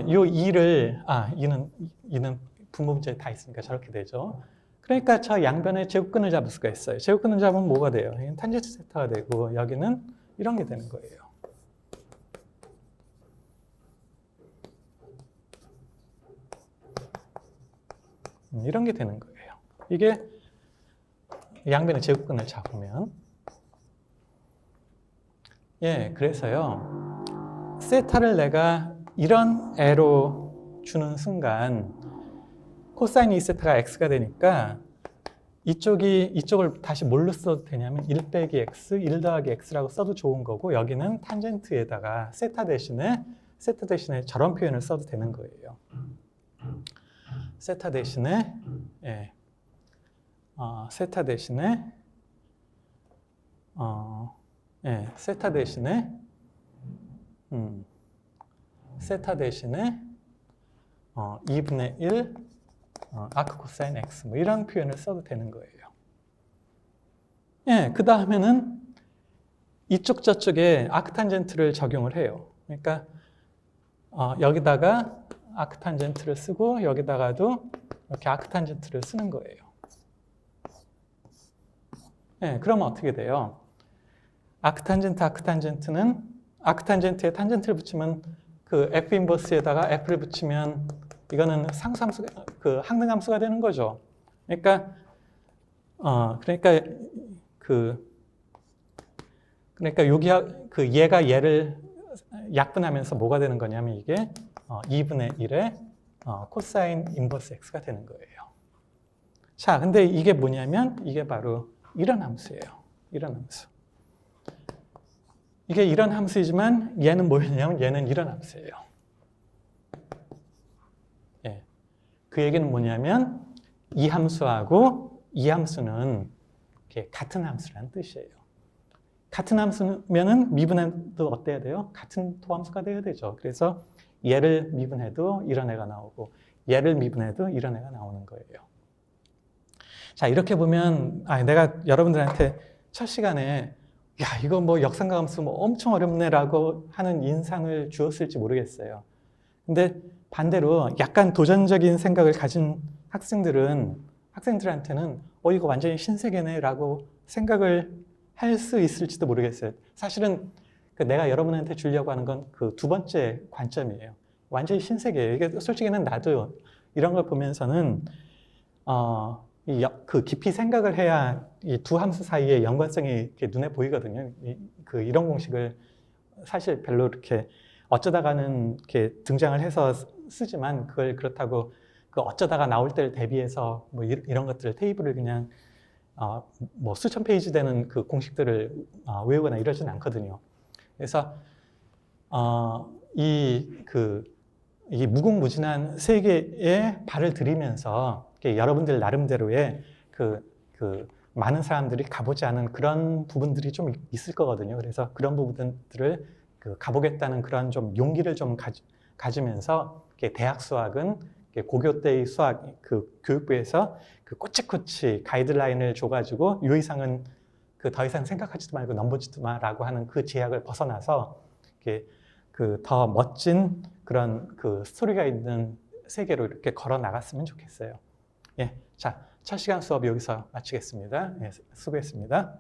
요 2를 2는 분모 문제에 다 있으니까 저렇게 되죠. 그러니까 저 양변의 제곱근을 잡을 수가 있어요. 제곱근을 잡으면 뭐가 돼요? 여기는 탄젠트 세타가 되고 여기는 이런 게 되는 거예요. 이런 게 되는 거예요. 이게 양변의 제곱근을 잡으면 그래서요. 세타를 내가 이런 애로 주는 순간 코사인 2세타가 x가 되니까 이쪽을 다시 뭘로 써도 되냐면 1 빼기 x, 1 더하기 x라고 써도 좋은 거고 여기는 탄젠트에다가 세타 대신에 저런 표현을 써도 되는 거예요. 세타 대신에 세타 대신에 2분의 1 아크 코사인 x 뭐 이런 표현을 써도 되는 거예요. 그 다음에는 이쪽 저쪽에 아크탄젠트를 적용을 해요. 그러니까 여기다가 아크탄젠트를 쓰고 여기다가도 이렇게 아크탄젠트를 쓰는 거예요. 그러면 어떻게 돼요? 아크탄젠트는 아크탄젠트에 탄젠트를 붙이면 f 인버스에다가 f를 붙이면 이거는 상수함수, 항등함수가 되는 거죠. 그러니까 여기 얘가 얘를 약분하면서 뭐가 되는 거냐면 이게 2분의 1의 코사인 인버스 x가 되는 거예요. 자, 근데 이게 뭐냐면 이게 바로 이런 함수예요. 이런 함수. 이게 이런 함수이지만 얘는 뭐였냐면 얘는 이런 함수예요. 예. 그 얘기는 뭐냐면 이 함수하고 이 함수는 같은 함수라는 뜻이에요. 같은 함수면은 미분해도 어때야 돼요? 같은 토함수가 돼야 되죠. 그래서 얘를 미분해도 이런 애가 나오고 얘를 미분해도 이런 애가 나오는 거예요. 자, 이렇게 보면 내가 여러분들한테 첫 시간에 야, 이거 뭐 역삼각 함수 뭐 엄청 어렵네라고 하는 인상을 주었을지 모르겠어요. 근데 반대로 약간 도전적인 생각을 가진 학생들한테는 이거 완전히 신세계네라고 생각을 할 수 있을지도 모르겠어요. 사실은 내가 여러분한테 주려고 하는 건 그 두 번째 관점이에요. 완전히 신세계예요. 이게 솔직히는 나도 이런 걸 보면서는 그 깊이 생각을 해야 이 두 함수 사이의 연관성이 이렇게 눈에 보이거든요. 이런 공식을 사실 별로 이렇게 어쩌다가는 이렇게 등장을 해서 쓰지만 그걸 그렇다고 그 어쩌다가 나올 때를 대비해서 뭐 이런 것들을 테이블을 그냥 뭐 수천 페이지 되는 그 공식들을 외우거나 이러진 않거든요. 그래서 이 무궁무진한 세계에 발을 들이면서 여러분들 나름대로의 그 많은 사람들이 가보지 않은 그런 부분들이 좀 있을 거거든요. 그래서 그런 부분들을 가보겠다는 그런 좀 용기를 좀 가지면서 대학 수학은 고교 때의 수학 그 교육부에서 그 꼬치꼬치 가이드라인을 줘가지고 이 이상은 더 이상 생각하지도 말고 넘보지도 마라고 하는 그 제약을 벗어나서 더 멋진 그런 그 스토리가 있는 세계로 이렇게 걸어 나갔으면 좋겠어요. 예, 자, 첫 시간 수업 여기서 마치겠습니다. 예, 수고했습니다.